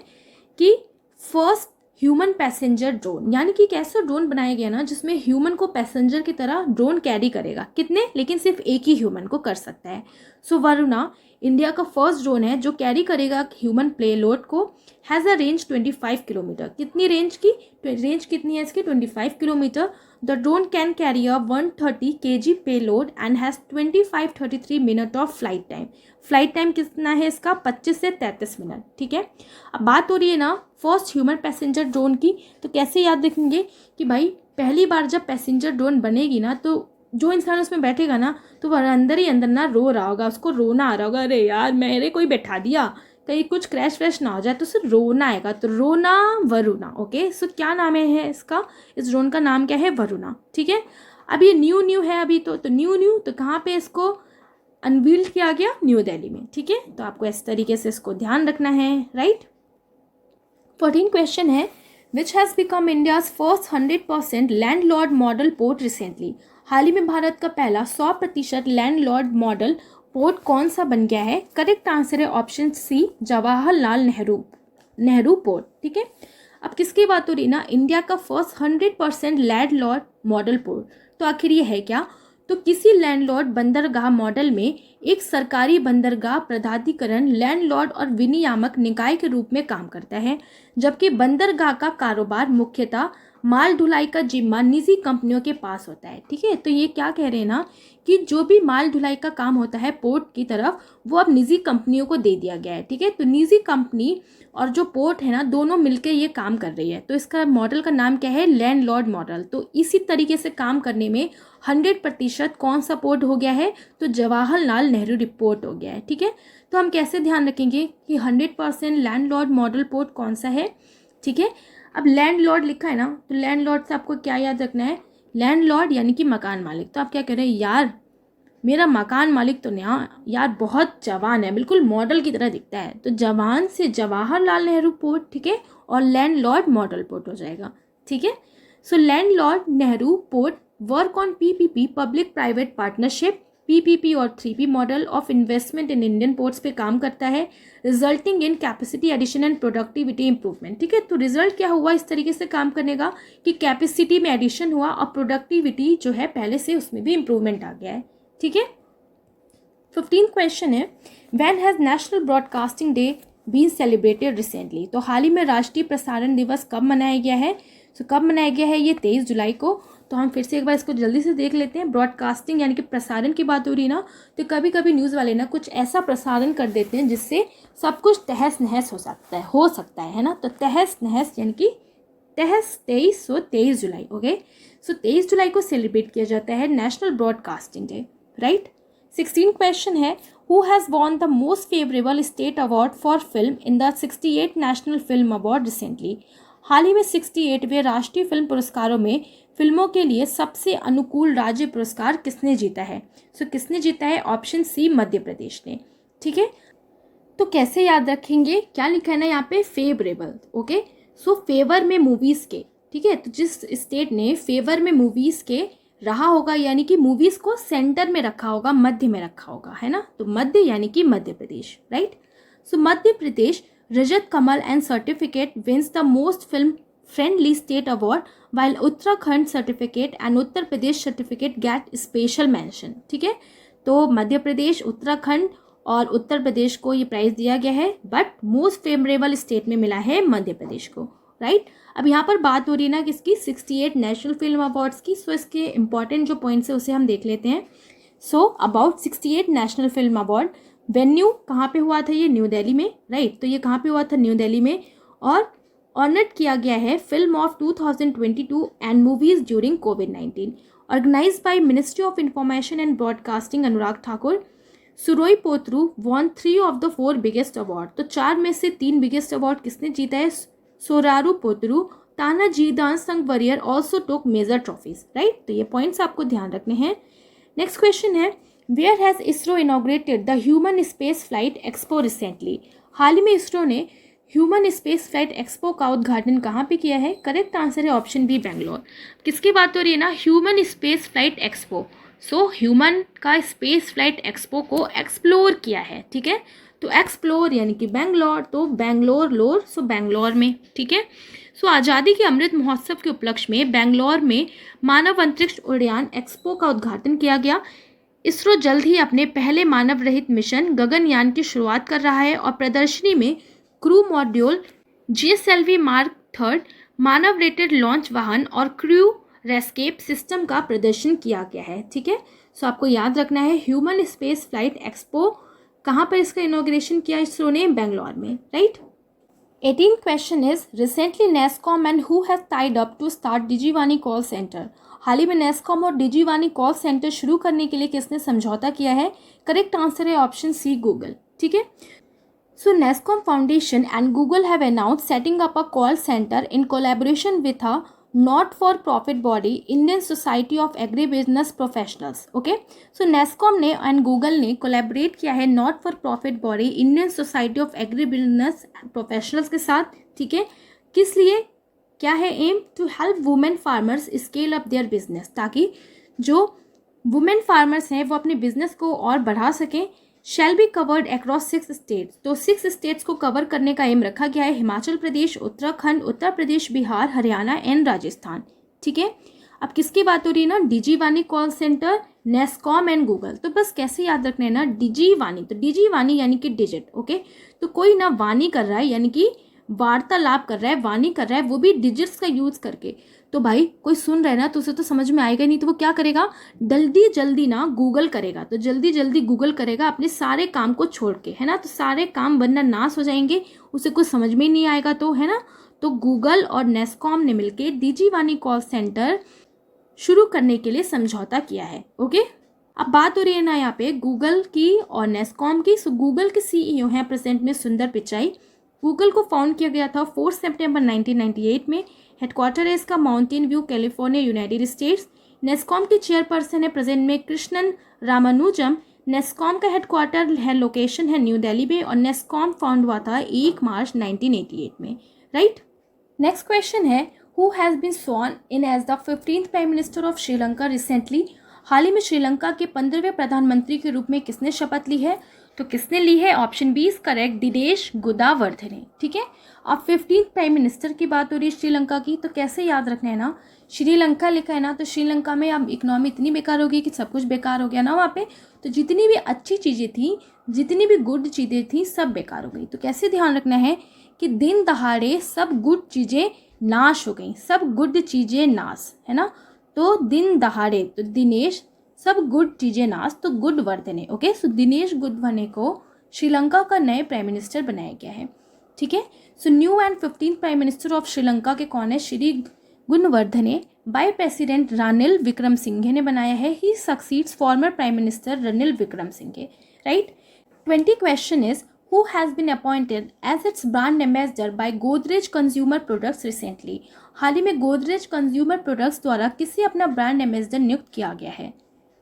कि फर्स्ट ह्यूमन पैसेंजर ड्रोन, यानी कि कैसा ड्रोन बनाया गया ना जिसमें ह्यूमन को पैसेंजर की तरह ड्रोन कैरी करेगा। कितने? लेकिन सिर्फ एक ही ह्यूमन को कर सकता है। सो वरुणा इंडिया का फर्स्ट ड्रोन है जो कैरी करेगा ह्यूमन पेलोड को। Has a range 25 kilometre. कितनी रेंज की? रेंज कितनी है इसकी? 25 kilometre. The drone can carry a 130 kg payload and has 25-33 minute of flight time. Flight time कितना है इसका? 25 से 33 मिनट। ठीक है, अब बात हो रही है ना फर्स्ट ह्यूमन पैसेंजर ड्रोन की, तो कैसे याद रखेंगे कि भाई पहली बार जब पैसेंजर ड्रोन बनेगी ना, तो जो इंसान उसमें बैठेगा ना, तो वह अंदर ही अंदर ना रो रहा होगा, उसको रोना आ रहा होगा, अरे यार मेरे कोई बैठा दिया, कहीं कुछ क्रैश व्रैश ना हो जाए, तो उसे रोना आएगा। तो रोना वरुणा। ओके, सो क्या नाम है इसका? इस ड्रोन का नाम क्या है? वरुणा। ठीक है, अब ये न्यू है अभी तो न्यू तो कहाँ पे इसको अनवील्ड किया गया? न्यू दिल्ली में, ठीक है। तो आपको इस तरीके से इसको ध्यान रखना है, राइट। 14 क्वेश्चन है, which has become India's first 100% landlord model port recently. हाल ही में भारत का पहला 100% लैंडलॉर्ड मॉडल पोर्ट कौन सा बन गया है? करेक्ट आंसर है option C, Jawaharlal Nehru port, ठीक है। अब किसकी बात हो रही ना? इंडिया का फर्स्ट 100% लैंडलॉर्ड मॉडल पोर्ट। तो आखिर ये है क्या? तो किसी लैंडलॉर्ड बंदरगाह मॉडल में एक सरकारी बंदरगाह प्राधिकरण लैंडलॉर्ड और विनियामक निकाय के रूप में काम करता है, जबकि बंदरगाह का कारोबार मुख्यतः माल ढुलाई का जिम्मा निजी कंपनियों के पास होता है, ठीक है। तो ये क्या कह रहे हैं ना कि जो भी माल ढुलाई का काम होता है पोर्ट की तरफ, वो अब निजी कंपनियों को दे दिया गया है, ठीक है। तो निजी कंपनी और जो पोर्ट है ना, दोनों मिलकर ये काम कर रही है। तो इसका मॉडल का नाम क्या है? Landlord model. तो इसी तरीके से काम करने में 100% कौन सा पोर्ट हो गया है? तो जवाहरलाल नेहरू पोर्ट हो गया है, ठीक है। तो हम कैसे ध्यान रखेंगे कि 100% लैंडलॉर्ड मॉडल पोर्ट कौन सा है, ठीक है। अब लैंडलॉर्ड लिखा है ना, तो लैंडलॉर्ड से आपको क्या याद रखना है? लैंडलॉर्ड यानी कि मकान मालिक। तो आप क्या कह रहे हैं? यार मेरा मकान मालिक तो नहीं यार, बहुत जवान है, बिल्कुल मॉडल की तरह दिखता है। तो जवान से जवाहरलाल नेहरू पोर्ट, ठीक है, और लैंडलॉर्ड मॉडल पोर्ट हो जाएगा, ठीक है। So landlord Nehru port work on PPP, public private partnership, PPP और 3P model of investment in Indian ports पे काम करता है, resulting in capacity addition and productivity improvement, ठीक है। तो रिजल्ट क्या हुआ इस तरीके से काम करने का कि कैपेसिटी में एडिशन हुआ और प्रोडक्टिविटी जो है पहले से उसमें भी इंप्रूवमेंट आ गया है, ठीक है। 15 क्वेश्चन है, when has national broadcasting day been celebrated recently. तो हाल ही में राष्ट्रीय प्रसारण दिवस कब मनाया गया है? तो कब मनाया गया है? ये 23 जुलाई को। तो हम फिर से एक बार इसको जल्दी से देख लेते हैं। ब्रॉडकास्टिंग यानी कि प्रसारण की बात हो रही है ना, तो कभी कभी न्यूज़ वाले ना कुछ ऐसा प्रसारण कर देते हैं जिससे सब कुछ तहस नहस हो सकता है ना। तो तहस नहस यानी कि 23 जुलाई, ओके। सो 23 जुलाई को सेलिब्रेट किया जाता है national broadcasting day, right. 16 question है, who has won the most favourable state award for film in the 68 national film award recently. हाल ही में 68वें राष्ट्रीय फिल्म पुरस्कारों में फिल्मों के लिए सबसे अनुकूल राज्य पुरस्कार किसने जीता है? सो किसने जीता है? ऑप्शन सी, मध्य प्रदेश ने, ठीक है। तो कैसे याद रखेंगे? क्या लिखा है ना यहाँ पे? Favourable, okay. सो फेवर में मूवीज़ के, ठीक है। तो जिस स्टेट ने फेवर में मूवीज़ के रहा होगा, यानी कि मूवीज़ को सेंटर में रखा होगा, मध्य में रखा होगा, है ना। तो मध्य यानी कि Madhya Pradesh, right. So Madhya Pradesh Rajat Kamal and certificate wins the most film friendly state award, while Uttarakhand certificate and Uttar Pradesh certificate get special mention, ठीक है। तो मध्य प्रदेश, उत्तराखंड और उत्तर प्रदेश को ये प्राइज़ दिया गया है, बट मोस्ट फेवरेबल स्टेट में मिला है मध्य प्रदेश को, राइट। अब यहाँ पर बात हो रही है ना किसकी? 68 नेशनल फिल्म अवार्ड्स की। सो इसके इंपॉर्टेंट जो पॉइंट्स है उसे हम देख लेते हैं। So about 68 national film award, venue कहाँ पे हुआ था? ये न्यू दिल्ली में, राइट। तो ये कहाँ पे हुआ था? न्यू दिल्ली में। और ऑनर्ड किया गया है film of 2022 and movies during कोविड-19, organised by ministry of information and broadcasting, Anurag Thakur. Soorarai Pottru won 3 of the 4 biggest award. तो 4 में से 3 बिगेस्ट अवार्ड किसने जीता है? Soorarai Pottru. Tanhaji the unsung warrior also took major trophies, right. तो ये पॉइंट्स आपको ध्यान रखने हैं। नेक्स्ट क्वेश्चन है, where has ISRO inaugurated the human space flight expo recently. हाल ही में इसरो ने ह्यूमन स्पेस फ्लाइट एक्सपो का उद्घाटन कहाँ पे किया है? करेक्ट आंसर है ऑप्शन बी, बेंगलोर। किसकी बात हो रही है ना? Human space flight expo. So human का स्पेस फ्लाइट एक्सपो को एक्सप्लोर किया है, ठीक है। तो एक्सप्लोर यानी कि बेंगलोर, तो बेंगलोर लोर, सो बेंगलोर में, ठीक है। सो आज़ादी के अमृत महोत्सव के उपलक्ष्य में बेंगलोर में मानव अंतरिक्ष उड़ान एक्सपो का उद्घाटन किया गया। इसरो जल्द ही अपने पहले मानव रहित मिशन गगनयान की शुरुआत कर रहा है और प्रदर्शनी में क्रू मॉड्यूल, GSLV मार्क 3 मानव रेटेड लॉन्च वाहन और क्रू रेस्केप सिस्टम का प्रदर्शन किया गया है, ठीक है। सो आपको याद रखना है ह्यूमन स्पेस फ्लाइट एक्सपो कहाँ पर इसका इनॉग्रेशन किया इसरो ने? बेंगलोर में, right. 18 question is, recently NASSCOM and who has tied up to start DigiVaani call centre. हाल ही में नेस्कॉम और डिजीवानी कॉल सेंटर शुरू करने के लिए किसने समझौता किया है? करेक्ट आंसर है ऑप्शन सी, गूगल, ठीक है। So NASSCOM Foundation and Google have announced setting up a call center in collaboration with a not for profit body Indian society of agri business professionals. Okay, so Nasscom ने and Google ने collaborate किया है not for profit body Indian society of agri business professionals के साथ। ठीक है, किस लिए, क्या है aim, to help women farmers scale up their business, ताकि जो वुमेन फार्मर्स हैं वो अपने बिजनेस को और बढ़ा सकें। Shall be covered across 6 states, तो 6 स्टेट्स को कवर करने का एम रखा गया है, हिमाचल प्रदेश, उत्तराखंड, उत्तर प्रदेश, बिहार, हरियाणा एंड राजस्थान। ठीक है, अब किसकी बात हो रही है ना, डिजी वानी call centre, NASSCOM and Google. तो बस कैसे याद रखना है ना, डिजी वानी, तो डिजी वानी यानी कि डिजिट। ओके, तो कोई ना वानी कर रहा है यानी कि वार्तालाप कर रहा है, वानी कर रहा है, वो भी डिजिट्स का यूज करके। तो भाई कोई सुन रहा है ना तो उसे तो समझ में आएगा नहीं, तो वो क्या करेगा, जल्दी जल्दी ना गूगल करेगा, तो जल्दी जल्दी गूगल करेगा अपने सारे काम को छोड़ के, है ना, तो सारे काम बनना नाश हो जाएंगे, उसे कुछ समझ में ही नहीं आएगा, तो है ना। तो गूगल और नेस्कॉम ने मिलकर डिजी वानी कॉल सेंटर शुरू करने के लिए समझौता किया है। ओके, अब बात हो रही है ना यहाँ पे गूगल की और नेस्कॉम की। सो गूगल के सीईओ हैं प्रेजेंट में सुंदर पिचाई। गूगल को फाउंड किया गया था 4 सितंबर 1998 में। हेडक्वार्टर है इसका mountain view, California, United states. NASSCOM के चेयरपर्सन है प्रेजेंट में कृष्णन रामानुजम। नेस्कॉम का हेडक्वार्टर है, लोकेशन है न्यू दिल्ली में, और नेस्कॉम फाउंड हुआ था 1 मार्च 1988 में। राइट, नेक्स्ट क्वेश्चन है, who has been sworn in as the 15th prime minister of Sri Lanka recently. हाल ही में श्रीलंका के 15वें प्रधानमंत्री के रूप में किसने शपथ ली है, तो किसने ली है, option B is correct, Dinesh Gunawardena. ठीक है, अब 15th प्राइम मिनिस्टर की बात हो रही है श्रीलंका की, तो कैसे याद रखना है ना, श्रीलंका लिखा है ना, तो श्रीलंका में अब इकोनॉमी इतनी बेकार हो गई कि सब कुछ बेकार हो गया ना वहाँ पे, तो जितनी भी अच्छी चीज़ें थी, जितनी भी गुड चीज़ें थी, सब बेकार हो गई। तो कैसे ध्यान रखना है कि दिन दहाड़े सब गुड चीज़ें नाश हो गई, सब गुड चीज़ें नाश, है ना, तो दिन दहाड़े, तो दिनेश, सब गुड चीज़ें नाश, तो गुड वर्धने। ओके, सो दिनेश गुडवर्धने को श्रीलंका का नए प्राइम मिनिस्टर बनाया गया है। ठीक है, so new and 15th prime minister of Sri Lanka के कौन है, श्री गुणवर्धने बाय प्रेसिडेंट रानिल विक्रमसिंघे ने बनाया है। He succeeds former prime minister Ranil Wickremesinghe. Right, 20 question is, who has been appointed as its brand ambassador by Godrej Consumer Products recently। हाल ही में गोदरेज कंज्यूमर प्रोडक्ट्स द्वारा किसे अपना ब्रांड एम्बेसडर नियुक्त किया गया है।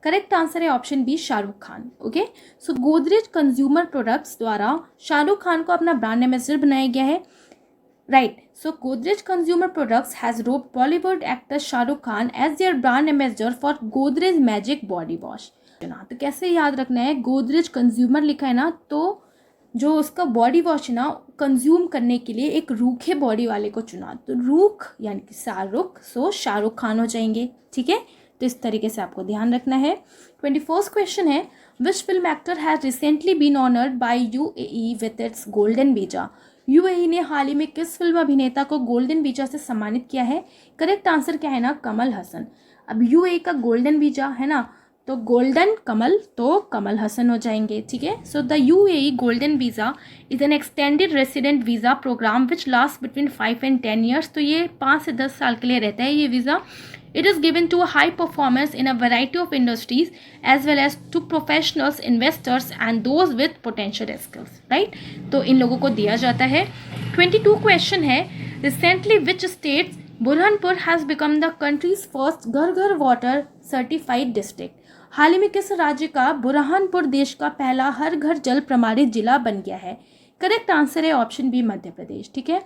करेक्ट आंसर है option B, Shahrukh Khan. Okay, so Godrej consumer products द्वारा शाहरुख खान को अपना ब्रांड एम्बेसडर बनाया गया है। Right, so Godrej consumer products has roped Bollywood actor Shahrukh Khan as their brand ambassador for Godrej magic body wash. तो कैसे याद रखना है, गोदरेज कंज्यूमर लिखा है ना, तो जो उसका बॉडी वॉश ना कंज्यूम करने के लिए एक रूखे बॉडी वाले को चुना, तो रूख यानी कि शाहरुख, सो शाहरुख खान हो जाएंगे। ठीक है, तो इस तरीके से आपको ध्यान रखना है। 21st क्वेश्चन है, which film actor has recently been honoured by UAE with its golden visa. UAE ने हाल ही में किस फिल्म अभिनेता को गोल्डन वीजा से सम्मानित किया है। करेक्ट आंसर क्या है ना, कमल हसन। अब यूएई का गोल्डन वीजा है ना, तो गोल्डन कमल, तो कमल हसन हो जाएंगे। ठीक है, so the UAE golden visa is an extended resident visa program which last between 5 and 10 years। तो ये 5 से 10 साल के लिए रहता है ये visa. It is given to high performance in a variety of industries as well as to professionals, investors and those with potential skills. Right, तो इन लोगों को दिया जाता है। 22 क्वेश्चन है, recently which states Burhanpur has become the countries first घर घर वाटर सर्टिफाइड डिस्ट्रिक्ट। हाल ही में किस राज्य का बुरहानपुर देश का पहला हर घर जल प्रमाणित जिला बन गया है। करेक्ट आंसर है ऑप्शन बी, मध्य प्रदेश। ठीक है,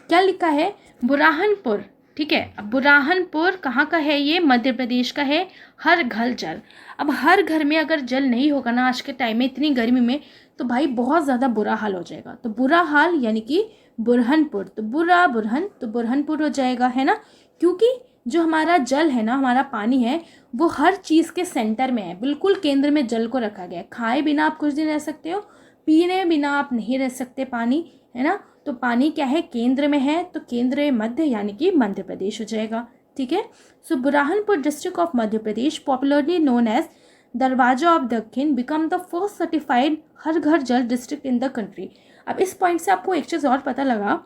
क्या लिखा है, बुरहानपुर। ठीक है, अब बुरहानपुर कहाँ का है, ये मध्य प्रदेश का है। हर घर जल, अब हर घर में अगर जल नहीं होगा ना आज के टाइम में इतनी गर्मी में, तो भाई बहुत ज़्यादा बुरा हाल हो जाएगा। तो बुरा हाल यानी कि बुरहानपुर, तो बुरा बुरहन, तो बुरहानपुर हो जाएगा, है ना, क्योंकि जो हमारा जल है ना, हमारा पानी है, वो हर चीज़ के सेंटर में है, बिल्कुल केंद्र में जल को रखा गया है। खाए बिना आप कुछ दिन रह सकते हो, पीने बिना आप नहीं रह सकते पानी, है ना, तो पानी क्या है, केंद्र में है, तो केंद्र मध्य यानी कि मध्य प्रदेश हो जाएगा। ठीक है, so Burhanpur district of Madhya Pradesh, popularly known as darwaza of dakshin, become the first certified Har Ghar Jal district in the country. अब इस पॉइंट से आपको एक चीज़ और पता लगा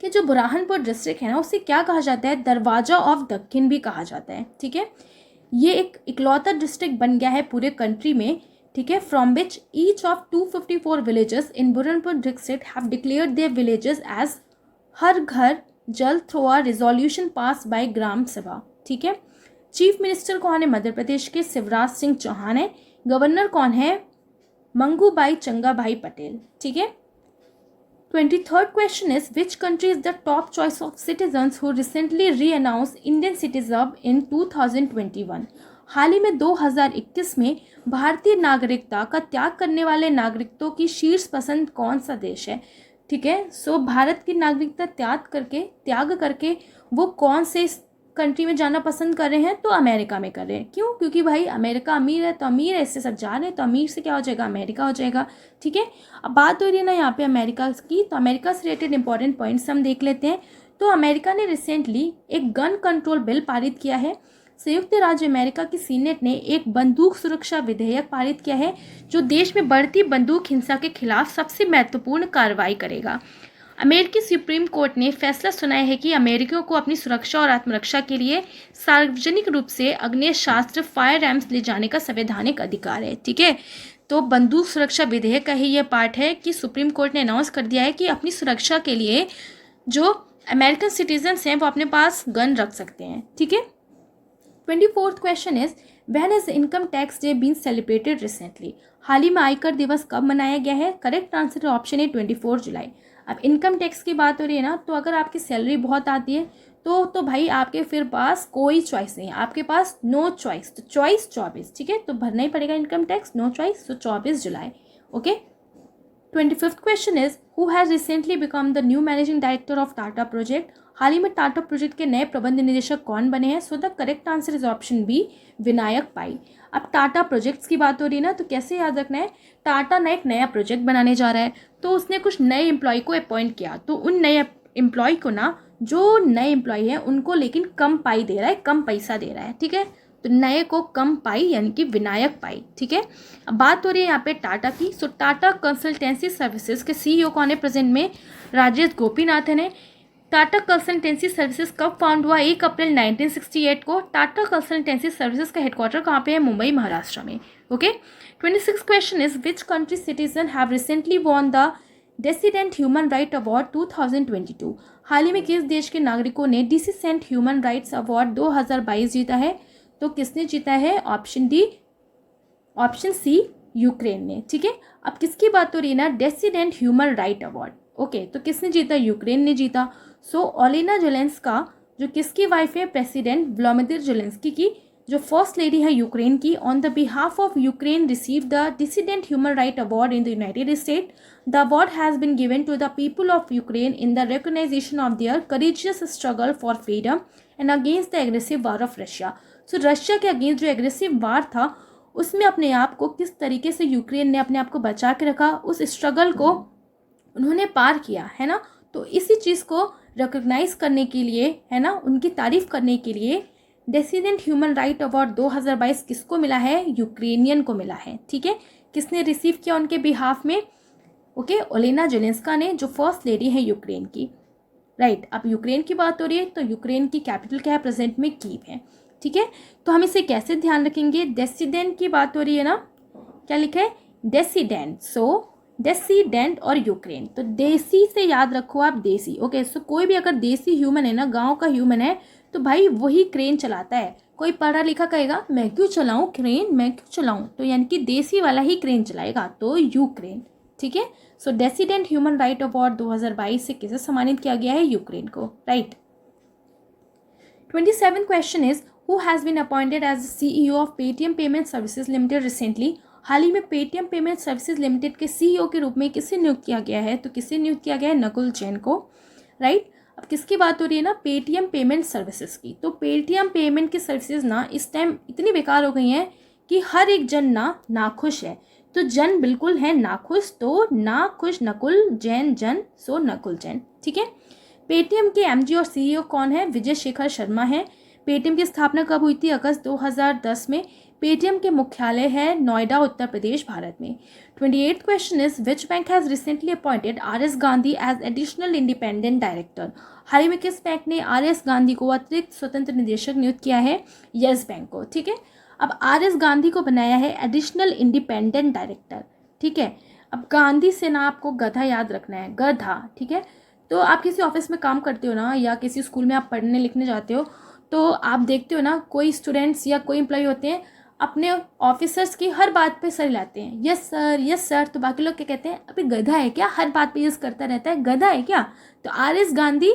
कि जो बुरहानपुर डिस्ट्रिक्ट है ना, उसे क्या कहा जाता है, दरवाजा ऑफ दक्षिण भी कहा जाता है। ठीक है, ये एक इकलौता डिस्ट्रिक्ट बन गया है पूरे कंट्री में। ठीक है, from which each of 254 villages in Burhanpur district have declared their villages as Har Ghar Jal through a resolution pass by gram sabha, ठीक है। चीफ मिनिस्टर कौन है मध्य प्रदेश के? शिवराज सिंह चौहान है। गवर्नर कौन है? मंगूभाई चंगाभाई पटेल, ठीक है। 23rd question is which country is the top choice of citizens who recently re-announced Indian citizenship in 2021? हाल ही में 2021 में भारतीय नागरिकता का त्याग करने वाले नागरिकों की शीर्ष पसंद कौन सा देश है, ठीक है। सो भारत की नागरिकता त्याग करके वो कौन से कंट्री में जाना पसंद कर रहे हैं? तो अमेरिका में कर रहे हैं। क्यों? क्योंकि भाई अमेरिका अमीर है, तो अमीर है, इससे सब जा रहे हैं, तो अमीर से क्या हो जाएगा? अमेरिका हो जाएगा, ठीक है। अब बात हो रही है ना यहाँ पे अमेरिका की, तो अमेरिका से रिलेटेड इंपॉर्टेंट पॉइंट्स हम देख लेते हैं। तो अमेरिका ने रिसेंटली एक गन कंट्रोल बिल पारित किया है। संयुक्त राज्य अमेरिका की सीनेट ने एक बंदूक सुरक्षा विधेयक पारित किया है जो देश में बढ़ती बंदूक हिंसा के खिलाफ सबसे महत्वपूर्ण कार्रवाई करेगा। अमेरिकी सुप्रीम कोर्ट ने फैसला सुनाया है कि अमेरिकियों को अपनी सुरक्षा और आत्मरक्षा के लिए सार्वजनिक रूप से आग्नेयास्त्र फायर आर्म्स ले जाने का संवैधानिक अधिकार है, ठीक है। तो बंदूक सुरक्षा विधेयक का ही यह पार्ट है कि सुप्रीम कोर्ट ने अनाउंस कर दिया है कि अपनी सुरक्षा के लिए जो अमेरिकन सिटीजन्स हैं वो अपने पास गन रख सकते हैं, ठीक है। 24th question is when is income tax day been celebrated recently? हाल ही में आयकर दिवस कब मनाया गया है? करेक्ट आंसर ऑप्शन है 24 जुलाई। अब इनकम टैक्स की बात हो रही है ना, तो अगर आपकी सैलरी बहुत आती है तो भाई आपके फिर पास कोई चॉइस नहीं है, आपके पास नो चॉइस, तो चॉइस 24, ठीक है। तो भरना ही पड़ेगा इनकम टैक्स, नो चॉइस, तो 24 जुलाई, okay. 25th question is who has recently become the new managing director of Tata projects? हाल ही में टाटा प्रोजेक्ट के नए प्रबंध निदेशक कौन बने हैं? So the correct answer is option B, Vinayak Pai. अब टाटा प्रोजेक्ट्स की बात हो रही है ना, तो कैसे याद रखना है? टाटा ना एक नया प्रोजेक्ट बनाने जा रहा है, तो उसने कुछ नए एम्प्लॉय को अपॉइंट किया, तो उन नए एम्प्लॉय को ना, जो नए एम्प्लॉय हैं उनको लेकिन कम पाई दे रहा है, कम पैसा दे रहा है, ठीक है। तो नए को कम पाई यानी कि विनायक पाई, ठीक है। अब बात हो रही है यहाँ पे टाटा की। सो टाटा कंसल्टेंसी सर्विसेज के सीईओ कौन है प्रेजेंट में? राजेश गोपीनाथन है। टाटा कंसल्टेंसी सर्विसेज कब फाउंड हुआ? 1 अप्रैल 1968 को। टाटा कंसल्टेंसी सर्विसेज का हेडक्वार्टर कहाँ पे है? मुंबई, महाराष्ट्र में, okay. 26 question is which country citizen have recently won the dissident human right award 2022? हाल ही में किस देश के नागरिकों ने डिसिडेंट ह्यूमन राइट्स अवार्ड 2022 जीता है? तो किसने जीता है? Option D, option C, Ukraine ने, ठीक है। अब किसकी बात हो रही है ना? डेसिडेंट ह्यूमन राइट अवार्ड, ओके। तो किसने जीता? यूक्रेन ने जीता। सो ओलेना जेलेंस्का जो किसकी वाइफ है? प्रेसिडेंट व्लादिमीर जेलेंस्की की जो फर्स्ट लेडी है यूक्रेन की, on the behalf of Ukraine receive the dissident human right award in the United State. The award has been given to the people of Ukraine in the recognisation of their courageous struggle for freedom and against the aggressive war of Russia. So Russia के against जो aggressive war था उसमें अपने आप को किस तरीके से यूक्रेन ने अपने आप को बचा के रखा, उस स्ट्रगल को उन्होंने पार किया, है ना। तो इसी चीज़ को रिकॉग्नाइज करने के लिए, है ना, उनकी तारीफ करने के लिए डेसिडेंट ह्यूमन राइट अवार्ड 2022 किसको मिला है? यूक्रेनियन को मिला है, ठीक है। किसने रिसीव किया उनके बिहाफ में? ओके, ओलेना जेलेंस्का ने, जो फर्स्ट लेडी है यूक्रेन की, राइट। अब यूक्रेन की बात हो रही है तो यूक्रेन की कैपिटल क्या है? प्रेजेंट में कीव है, ठीक है। तो हम इसे कैसे ध्यान रखेंगे? डेसिडेंट की बात हो रही है ना, क्या लिखा है? डेसिडेंट। सो डेसिडेंट और यूक्रेन, तो देसी से याद रखो आप, देसी, ओके। सो कोई भी अगर देसी ह्यूमन है ना, गांव का ह्यूमन है, तो भाई वही क्रेन चलाता है। कोई पढ़ा लिखा कहेगा मैं क्यों चलाऊं क्रेन, मैं क्यों चलाऊं, तो यानी कि देसी वाला ही क्रेन चलाएगा, तो यूक्रेन, ठीक है। सो डेसिडेंट ह्यूमन राइट अवार्ड 2022 से किसे सम्मानित किया गया है? यूक्रेन को, right. 27th question is who has been appointed as CEO of Paytm payment services limited recently? हाल ही में पेटीएम पेमेंट सर्विसेज लिमिटेड के CEO के रूप में किसे नियुक्त किया गया है? तो किसे नियुक्त किया गया है? नकुल जैन को, राइट। अब किसकी बात हो रही है ना? पेटीएम पेमेंट सर्विसेज की। तो पेटीएम पेमेंट की सर्विसेज ना इस टाइम इतनी बेकार हो गई हैं कि हर एक जन ना नाखुश है। तो जन बिल्कुल है नाखुश, तो नाखुश नकुल, जैन जन, सो नकुल जैन, ठीक है। पेटीएम के MD और CEO कौन है? विजय शेखर शर्मा है। पेटीएम की स्थापना कब हुई थी? अगस्त 2010 में। पेटीएम के मुख्यालय है नोएडा, उत्तर प्रदेश, भारत में। 28th question is which bank has recently appointed RS Gandhi as additional independent director? हाल ही में किस बैंक ने RS गांधी को अतिरिक्त स्वतंत्र निदेशक नियुक्त किया है? यस बैंक को, ठीक है। अब RS गांधी को बनाया है एडिशनल इंडिपेंडेंट डायरेक्टर, ठीक है। अब गांधी से ना आपको गधा याद रखना है, गधा, ठीक है। तो आप किसी ऑफिस में काम करते हो ना, या किसी स्कूल में आप पढ़ने लिखने जाते हो, तो आप देखते हो ना कोई स्टूडेंट्स या कोई एम्प्लॉय होते हैं अपने ऑफिसर्स की हर बात पे सर लाते हैं, यस सर यस सर। तो बाकी लोग क्या कहते हैं, अभी गधा है क्या, हर बात पे यस करता रहता है, गधा है क्या। तो R S Gandhi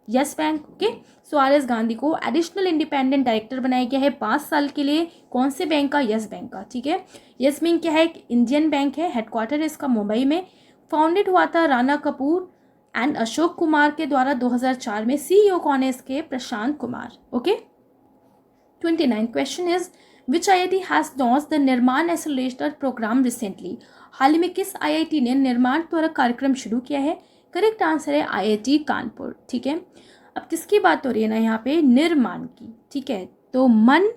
yes bank, okay. So R S Gandhi को एडिशनल इंडिपेंडेंट डायरेक्टर बनाया गया है 5 साल के लिए। कौन से बैंक का, यस बैंक का, ठीक है। यस बैंक क्या है, एक इंडियन बैंक है, हेडक्वार्टर है इसका मुंबई में। फाउंडेड हुआ था राणा कपूर एंड अशोक कुमार के द्वारा 2004 में। सीईओ कौन है इसके, Prashant Kumar, okay. 29 question is which IIT has launch the Nirman accelerator programme recently. हाल ही में किस IIT ने निर्माण त्वरक कार्यक्रम शुरू किया है। करेक्ट आंसर है IIT कानपुर, ठीक है। अब किसकी बात हो रही है ना यहाँ पे, निर्माण की, ठीक है। तो मन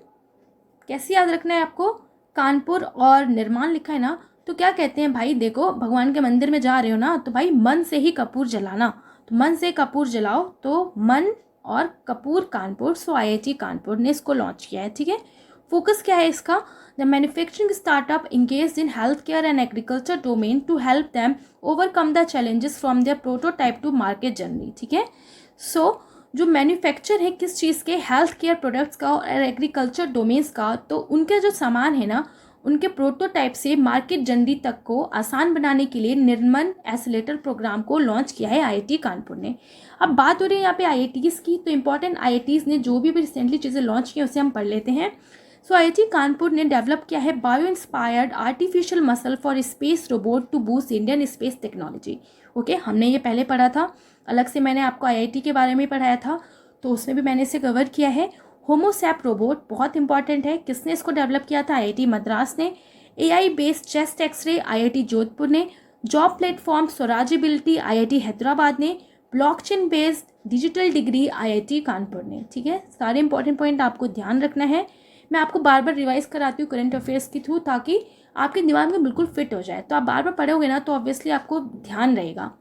कैसे याद रखना है आपको, कानपुर और निर्माण लिखा है ना, तो क्या कहते हैं भाई, देखो भगवान के मंदिर में जा रहे हो ना, तो भाई मन से ही कपूर जलाना, तो मन से कपूर जलाओ, तो मन और कपूर कानपुर। सो IIT कानपुर ने इसको लॉन्च किया है, ठीक है। फोकस क्या है इसका, the manufacturing startup engaged in health care and agriculture domain to help them overcome the challenges from their prototype to market journey, ठीक है। सो जो मैन्युफैक्चर है किस चीज़ के, हेल्थ केयर प्रोडक्ट्स का और एग्रीकल्चर डोमेन्स का, तो उनके जो सामान है ना, उनके प्रोटोटाइप से मार्केट जर्नी तक को आसान बनाने के लिए निर्मन एक्सेलेरेटर प्रोग्राम को लॉन्च किया है IIT कानपुर ने। अब बात हो रही है यहाँ पे IITs की, तो इंपॉर्टेंट IITs ने जो भी रिसेंटली चीज़ें लॉन्च की उसे हम पढ़ लेते हैं। सो IIT कानपुर ने डेवलप किया है bio inspired artificial muscle for space robot to boost Indian space technology, okay. हमने ये पहले पढ़ा था, अलग से मैंने आपको IIT के बारे में पढ़ाया था, तो उसमें भी मैंने इसे कवर किया है। होमोसैप रोबोट बहुत इंपॉर्टेंट है, किसने इसको डेवलप किया था, IIT मद्रास ने। AI based chest x-ray IIT Jodhpur ने। Job platform Swarajability IIT Hyderabad ने। Blockchain based digital degree IIT Kanpur ने, ठीक है। सारे इंपॉर्टेंट पॉइंट आपको ध्यान रखना है, मैं आपको बार बार रिवाइज कराती हूँ करंट अफेयर्स के थ्रू, ताकि आपके दिमाग में बिल्कुल फिट हो जाए। तो आप बार बार पढ़ोगे ना तो ऑब्वियसली आपको ध्यान रहेगा।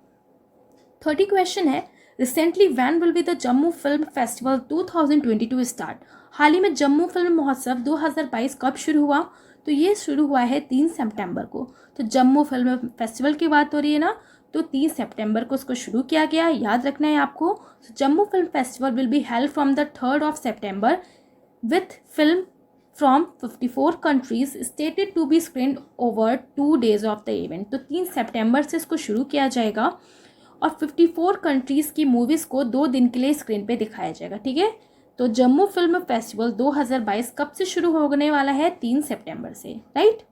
30 क्वेश्चन है, recently when will be the Jammu film festival 2022 start. हाल ही में जम्मू फिल्म महोत्सव 2022 कब शुरू हुआ, तो ये शुरू हुआ है 3 सितंबर को। तो जम्मू फिल्म फेस्टिवल की बात हो रही है ना, तो 3 सितंबर को इसको शुरू किया गया, याद रखना है आपको। Jammu film festival will be held from the 3rd of September with film from 54 countries stated to be screened over 2 days of the event। तो 3 सितंबर से इसको शुरू किया जाएगा और 54 कंट्रीज़ की मूवीज़ को 2 दिन के लिए स्क्रीन पे दिखाया जाएगा, ठीक है। तो जम्मू फिल्म फेस्टिवल 2022 कब से शुरू होने वाला है, 3 सितंबर से, right.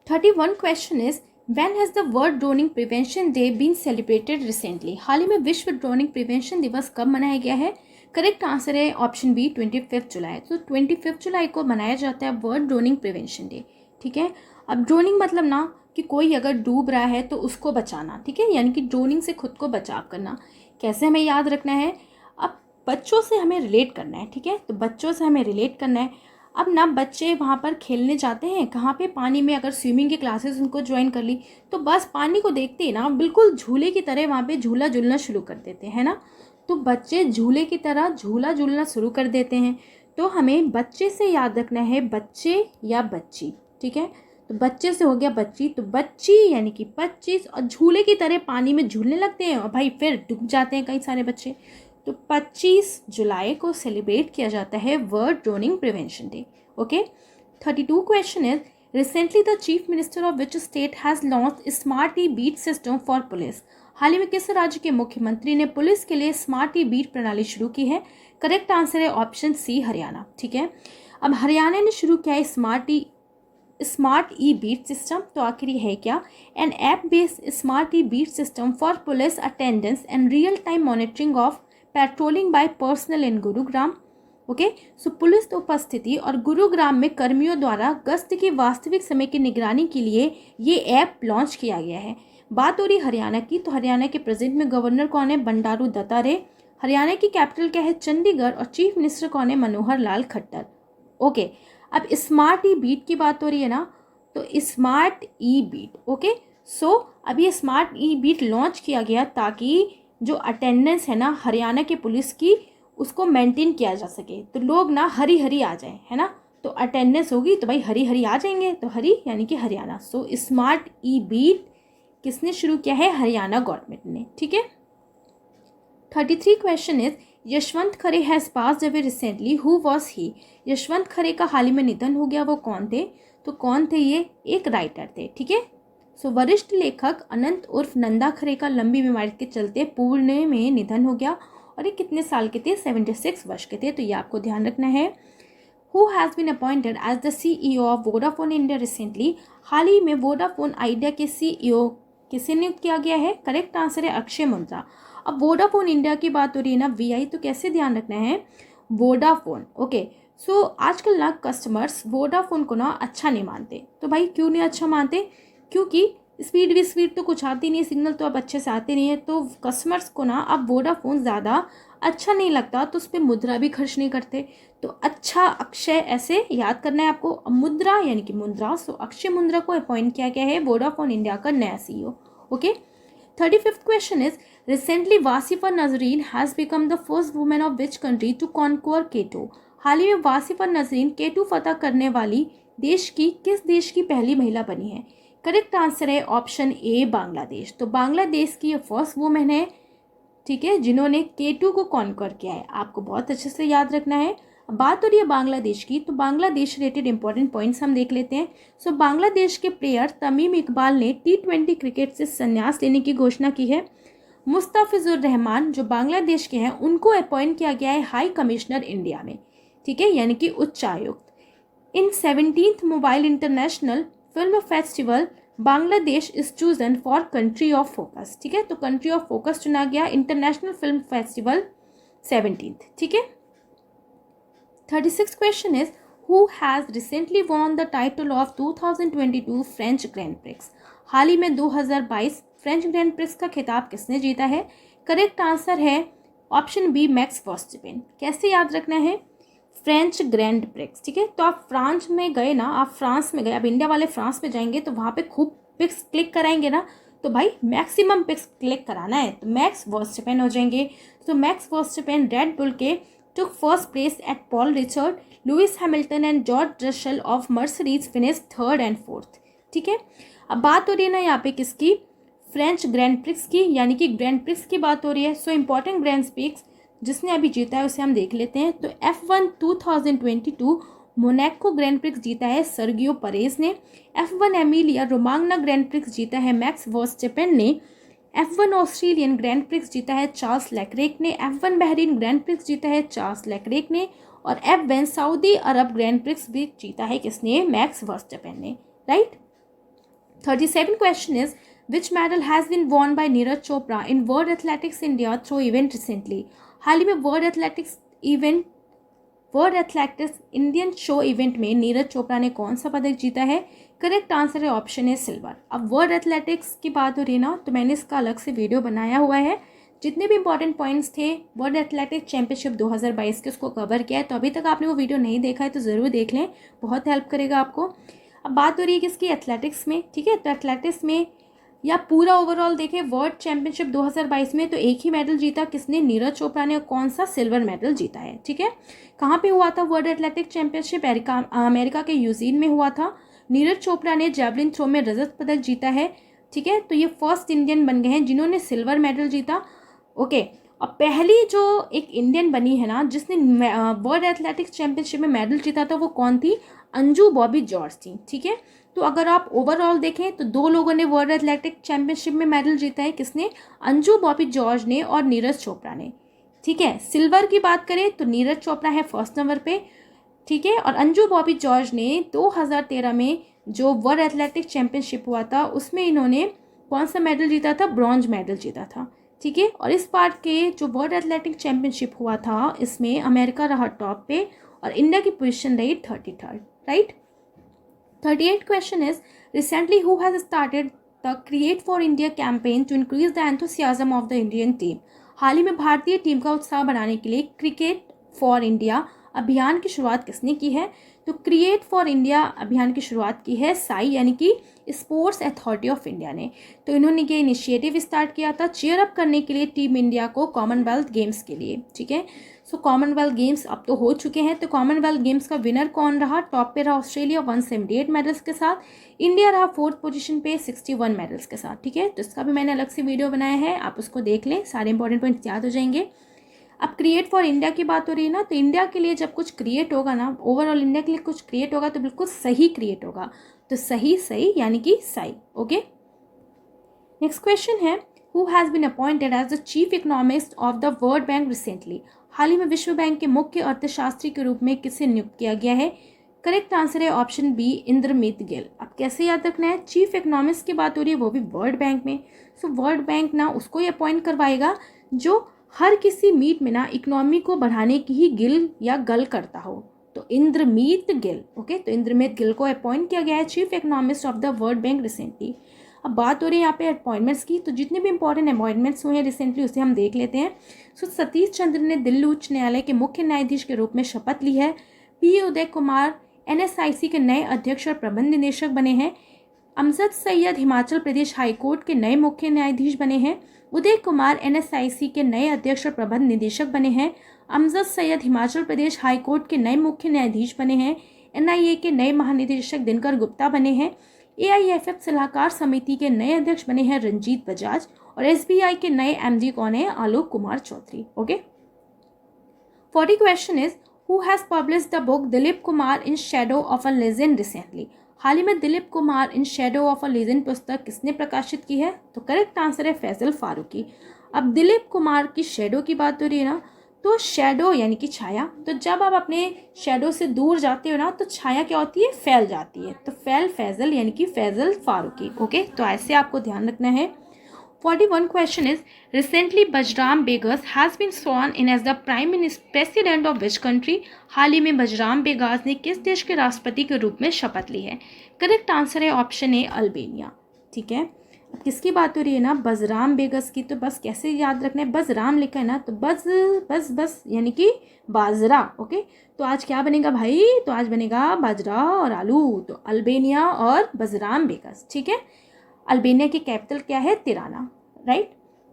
31 question is when has the world drowning prevention day been celebrated recently. हाल ही में विश्व ड्रोनिंग प्रिवेंशन दिवस कब मनाया गया है। करेक्ट आंसर है ऑप्शन बी 25 जुलाई। तो 25 जुलाई को मनाया जाता है वर्ल्ड ड्रोनिंग प्रिवेंशन डे, ठीक है। अब ड्रोनिंग मतलब ना कि कोई अगर डूब रहा है तो उसको बचाना, ठीक है, यानी कि ड्रोनिंग से खुद को बचाव करना। कैसे हमें याद रखना है, अब बच्चों से हमें रिलेट करना है, ठीक है। तो बच्चों से हमें रिलेट करना है। अब ना बच्चे वहाँ पर खेलने जाते हैं, कहाँ पे, पानी में। अगर स्विमिंग की क्लासेस उनको ज्वाइन कर ली तो बस पानी को देखते ही ना बिल्कुल झूले की तरह वहाँ पे झूला झूलना शुरू कर देते हैं ना। तो बच्चे झूले की तरह झूला झूलना शुरू कर देते हैं। तो हमें बच्चे से याद रखना है, बच्चे या बच्ची, ठीक है। तो बच्चे से हो गया बच्ची, तो बच्ची यानी कि 25, और झूले की तरह पानी में झूलने लगते हैं और भाई फिर डूब जाते हैं कई सारे बच्चे। तो 25 जुलाई को सेलिब्रेट किया जाता है world drowning prevention day, okay. 32 question is recently the chief minister of which state has launch smart e-beat system for police. हाल ही में किस राज्य के मुख्यमंत्री ने पुलिस के लिए स्मार्ट ई-बीट प्रणाली शुरू की है। करेक्ट आंसर है ऑप्शन सी हरियाणा, ठीक है। अब हरियाणा ने शुरू किया है स्मार्ट ई-बीट सिस्टम। तो आखिर ये है क्या, an app based smart e-beat system for police attendance and real time monitoring of patrolling by personnel in Gurugram, okay. So police उपस्थिति और गुरुग्राम में कर्मियों द्वारा गश्त की वास्तविक समय की निगरानी के लिए ये ऐप लॉन्च किया गया है। बात हो रही हरियाणा की, तो हरियाणा के प्रेजेंट में गवर्नर कौन है, बंडारू दत्तात्रेय। हरियाणा की कैपिटल क्या है, चंडीगढ़, और चीफ मिनिस्टर कौन है, मनोहर लाल खट्टर, ओके। अब स्मार्ट ई बीट की बात हो रही है ना, तो स्मार्ट ई बीट, ओके। सो अब ये स्मार्ट ई बीट लॉन्च किया गया ताकि जो अटेंडेंस है ना हरियाणा के पुलिस की, उसको मेंटेन किया जा सके। तो लोग ना हरी हरी आ जाए, है ना। तो अटेंडेंस होगी तो भाई हरी हरी आ जाएंगे, तो हरी यानी कि हरियाणा। सो स्मार्ट ई बीट किसने शुरू किया है, हरियाणा गवर्नमेंट ने, ठीक है। 33 question is Yashwant Khare has passed away recently, who was he. Yashwant Khare का हाल ही में निधन हो गया, वो कौन थे? तो कौन थे ये? एक राइटर थे, ठीक है। सो वरिष्ठ लेखक अनंत उर्फ नंदा खरे का लंबी बीमारी के चलते पुणे में निधन हो गया, और ये कितने साल के थे? 76 वर्ष के थे, तो ये आपको ध्यान रखना है। Who has been appointed as the CEO of Vodafone India recently. हाल ही में वोडाफोन आइडिया के CEO किसे नियुक्त किया गया है? करेक्ट आंसर है अक्षय मुंद्रा। अब वोडाफोन इंडिया की बात हो रही है ना, VI, तो कैसे ध्यान रखना है? Vodafone, okay. सो आजकल ना कस्टमर्स वोडाफोन को ना अच्छा नहीं मानते। तो भाई क्यों नहीं अच्छा मानते? क्योंकि स्पीड तो कुछ आती नहीं है, सिग्नल तो अब अच्छे से आते नहीं है, तो कस्टमर्स को ना अब वोडाफोन ज़्यादा अच्छा नहीं लगता, तो उस पर मुद्रा भी खर्च नहीं करते। तो अच्छा अक्षय ऐसे याद करना है आपको, मुद्रा यानी कि मुद्रा। सो अक्षय मुद्रा को अपॉइंट किया गया है वोडाफोन इंडिया का नया CEO, okay. 35th question is recently Wasifa Nazreen has become the first women of which country to conquer K2। हाल ही में वासिफा नजरीन K2 फतह करने वाली किस देश की पहली महिला बनी है? करेक्ट आंसर है ऑप्शन ए, बांग्लादेश। तो बांग्लादेश की ये फर्स्ट वुमेन है, ठीक है, जिन्होंने K2 को कॉन्कर किया है। आपको बहुत अच्छे से याद रखना है। बात हो रही है बांग्लादेश की, तो बांग्लादेश रिलेटेड इंपॉर्टेंट पॉइंट्स हम देख लेते हैं। सो बांग्लादेश के प्लेयर तमीम इकबाल ने T20 क्रिकेट से संन्यास लेने की घोषणा की है। मुस्ताफिजुर रहमान जो बांग्लादेश के हैं, उनको अपॉइंट किया गया है हाई कमिश्नर इंडिया में, ठीक है, यानी कि उच्चायुक्त। इन 17th mobile international film festival Bangladesh is chosen for country of focus, ठीक है। तो कंट्री ऑफ फोकस चुना गया इंटरनेशनल फिल्म फेस्टिवल 17th, ठीक है। 36 question is who has recently won the title of 2022 French grand prix. हाल ही में 2022 फ्रेंच ग्रैंड प्रिक्स का खिताब किसने जीता है? करेक्ट आंसर है ऑप्शन बी, मैक्स वर्स्टपेन। कैसे याद रखना है? फ्रेंच ग्रैंड प्रिक्स, ठीक है। तो आप फ्रांस में गए ना, आप फ्रांस में गए, अब इंडिया वाले फ्रांस में जाएंगे तो वहाँ पे खूब पिक्स क्लिक कराएंगे ना, तो भाई मैक्सिमम पिक्स क्लिक कराना है, तो मैक्स वर्स्टपेन हो जाएंगे। तो मैक्स वर्स्टपेन रेड बुल के took first place at Paul Richard, Lewis Hamilton and George Russell of Mercedes finished third and fourth, ठीक है। अब बात हो रही है ना यहाँ पे किसकी? फ्रेंच ग्रैंड प्रिक्स की, यानी कि ग्रैंड प्रिक्स की बात हो रही है। सो इम्पॉर्टेंट ग्रैंड प्रिक्स जिसने अभी जीता है उसे हम देख लेते हैं। तो F1 2022 मोनाको ग्रैंड प्रिक्स जीता है सर्गियो परेज ने। F1 एमिलिया रोमांगना ग्रैंड प्रिक्स जीता है मैक्स वर्स्टपेन ने। F1 ऑस्ट्रेलियन ग्रैंड प्रिक्स जीता है चार्ल्स लेक्रेक ने। F1 बहरीन ग्रैंड प्रिक्स जीता है चार्ल्स लेक्रेक ने। और F1 सऊदी अरब ग्रैंड प्रिक्स भी जीता है किसने? मैक्स वर्स्टपेन ने, right. 37 question is which medal has been won by Neeraj Chopra in world athletics India throw event recently. हाल ही में world athletics Indian show event में नीरज चोपड़ा ने कौन सा पदक जीता है? करेक्ट आंसर है ऑप्शन ए, सिल्वर। अब वर्ल्ड एथलेटिक्स की बात हो रही है ना, तो मैंने इसका अलग से वीडियो बनाया हुआ है, जितने भी इंपॉर्टेंट पॉइंट्स थे वर्ल्ड एथलेटिक्स चैंपियनशिप 2022 के, उसको कवर किया है। तो अभी तक आपने वो वीडियो नहीं देखा है तो ज़रूर देख लें, बहुत हेल्प करेगा आपको। अब बात हो रही है किसकी? एथलेटिक्स में, ठीक है। तो एथलेटिक्स में या पूरा ओवरऑल देखें वर्ल्ड चैंपियनशिप 2022 में, तो एक ही मेडल जीता किसने? नीरज चोपड़ा ने। कौन सा? सिल्वर मेडल जीता है, ठीक है। कहाँ पे हुआ था वर्ल्ड एथलेटिक्स चैंपियनशिप? अमेरिका के यूजीन में हुआ था। नीरज चोपड़ा ने जेवलिन थ्रो में रजत पदक जीता है, ठीक है। तो ये फर्स्ट इंडियन बन गए हैं जिन्होंने सिल्वर मेडल जीता, ओके। और पहली जो एक इंडियन बनी है ना जिसने वर्ल्ड एथलेटिक्स चैंपियनशिप में मेडल जीता था, वो कौन थी? अंजू बॉबी जॉर्ज थी, ठीक है। तो अगर आप ओवरऑल देखें तो दो लोगों ने वर्ल्ड एथलेटिक्स चैंपियनशिप में मेडल जीता है, किसने? अंजू बॉबी जॉर्ज ने और नीरज चोपड़ा ने, ठीक है। सिल्वर की बात करें तो नीरज चोपड़ा है फर्स्ट नंबर पे, ठीक है। और अंजू बॉबी जॉर्ज ने 2013 में जो वर्ल्ड एथलेटिक्स चैंपियनशिप हुआ था उसमें इन्होंने कौन सा मेडल जीता था? ब्रॉन्ज मेडल जीता था, ठीक है। और इस बार के जो वर्ल्ड एथलेटिक्स चैंपियनशिप हुआ था इसमें अमेरिका रहा टॉप पे और इंडिया की पोजीशन रही 33rd, right. 38 question is recently who has started the create for India campaign to increase the enthusiasm of the Indian team. हाल ही में भारतीय टीम का उत्साह बढ़ाने के लिए क्रिकेट फॉर इंडिया अभियान की शुरुआत किसने की है? तो क्रिएट फॉर इंडिया अभियान की शुरुआत की है साई यानी कि स्पोर्ट्स अथॉरिटी ऑफ इंडिया ने। तो इन्होंने ये इनिशिएटिव स्टार्ट किया था चीयर अप करने के लिए टीम इंडिया को कॉमनवेल्थ गेम्स के लिए। ठीक है, सो कॉमनवेल्थ गेम्स अब तो हो चुके हैं। तो कॉमनवेल्थ गेम्स का विनर कौन रहा? टॉप पे रहा ऑस्ट्रेलिया 178 मेडल्स के साथ, इंडिया रहा 4th पोजीशन पे 61 मेडल्स के साथ। ठीक है, तो इसका भी मैंने अलग से वीडियो बनाया है, आप उसको देख लें, सारे इंपॉर्टेंट पॉइंट्स याद हो जाएंगे। अब क्रिएट फॉर इंडिया की बात हो रही है ना, तो इंडिया के लिए जब कुछ क्रिएट होगा ना, ओवरऑल इंडिया के लिए कुछ क्रिएट होगा तो बिल्कुल सही क्रिएट होगा। तो सही सही यानी कि साई। ओके, नेक्स्ट क्वेश्चन है who has been appointed as the chief economist of the World Bank recently. हाल ही में विश्व बैंक के मुख्य अर्थशास्त्री के रूप में किसे नियुक्त किया गया है? करेक्ट आंसर है ऑप्शन बी इंद्रमित गिल। अब कैसे याद रखना है? चीफ इकोनॉमिस्ट की बात हो रही है, वो भी वर्ल्ड बैंक में। सो वर्ल्ड बैंक ना उसको ही अपॉइंट करवाएगा जो हर किसी मीट में ना इकोनॉमी को बढ़ाने की ही गिल या गल करता हो। तो इंद्रमीत गिल। ओके, तो इंद्रमीत गिल को अपॉइंट किया गया है chief economist of the World Bank recently. अब बात हो रही है यहाँ पे अपॉइंटमेंट्स की, तो जितने भी इंपॉर्टेंट अपॉइंटमेंट्स हुए हैं रिसेंटली उसे हम देख लेते हैं। सो सतीश चंद्र ने दिल्ली उच्च न्यायालय के मुख्य न्यायाधीश के रूप में शपथ ली है। पी उदय कुमार NSIC के नए अध्यक्ष और प्रबंध निदेशक बने हैं। अमजद सैयद हिमाचल प्रदेश हाईकोर्ट के नए मुख्य न्यायाधीश बने हैं। उदय कुमार NSIC के नए अध्यक्ष और प्रबंध निदेशक बने हैं। अमजद सैयद हिमाचल प्रदेश हाईकोर्ट के नए मुख्य न्यायाधीश बने हैं। NIA के नए महानिदेशक दिनकर गुप्ता बने हैं। AIFF सलाहकार समिति के नए अध्यक्ष बने हैं रंजीत बजाज। और SBI के नए MD कौन है? Alok Kumar Chaudhary. Okay, 40 question is who has published the book Dilip Kumar in shadow of a legend recently. हाल ही में Dilip Kumar in shadow of a legend पुस्तक किसने प्रकाशित की है? तो करेक्ट आंसर है फैजल फारूकी। अब दिलीप कुमार की शेडो की बात हो रही है ना, तो शेडो यानी कि छाया। तो जब आप अपने शेडो से दूर जाते हो ना तो छाया क्या होती है? फैल जाती है। तो फैजल यानी कि फैजल फारूकी। ओके, तो ऐसे आपको ध्यान रखना है। 41 question is recently Bajram Begas has been sworn in as the prime minister president of which country। हाल ही में बजराम बेगास ने किस देश के राष्ट्रपति के रूप में शपथ ली है? करेक्ट आंसर है ऑप्शन ए अल्बेनिया। ठीक है, अब किसकी बात हो रही है ना? बजराम बेगस की। तो बस कैसे याद रखना है? बजराम लिखा है ना, तो बस यानी कि बाजरा। ओके, तो आज क्या बनेगा भाई? तो आज बनेगा बाजरा और आलू। तो अल्बेनिया और बजराम बेगस। ठीक है, अल्बेनिया की कैपिटल क्या है? Tirana. Right.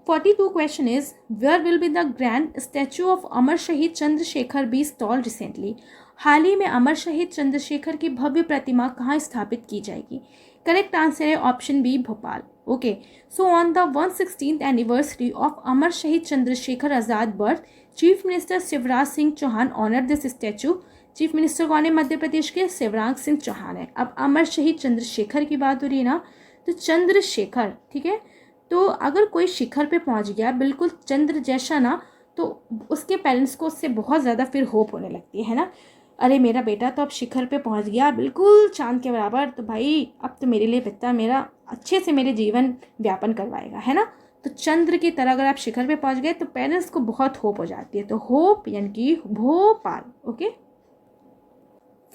42 question is where will be the grand statue of Amar Shaheed Chandrashekhar be installed recently. हाल ही में अमर शहीद चंद्रशेखर की भव्य प्रतिमा कहाँ स्थापित की जाएगी? करेक्ट आंसर है option B Bhopal. Okay, so on the 116th anniversary of Amar Shaheed Chandrashekhar Azad birth chief minister Shivraj Singh Chauhan honour this statue. Chief minister कौन है मध्य प्रदेश के? शिवराज सिंह चौहान है। अब अमर शहीद चंद्रशेखर की बात हो रही है ना, तो चंद्रशेखर। ठीक है, तो अगर कोई शिखर पे पहुंच गया बिल्कुल चंद्र जैसा ना, तो उसके पेरेंट्स को उससे बहुत ज़्यादा फिर होप होने लगती है ना। अरे मेरा बेटा तो अब शिखर पे पहुंच गया बिल्कुल चांद के बराबर, तो भाई अब तो मेरे लिए बच्चा मेरा अच्छे से मेरे जीवन व्यापन करवाएगा, है ना। तो चंद्र की तरह अगर आप शिखर पे पहुंच गए तो पेरेंट्स को बहुत होप हो जाती है। तो होप यानी कि Bhopal. Okay,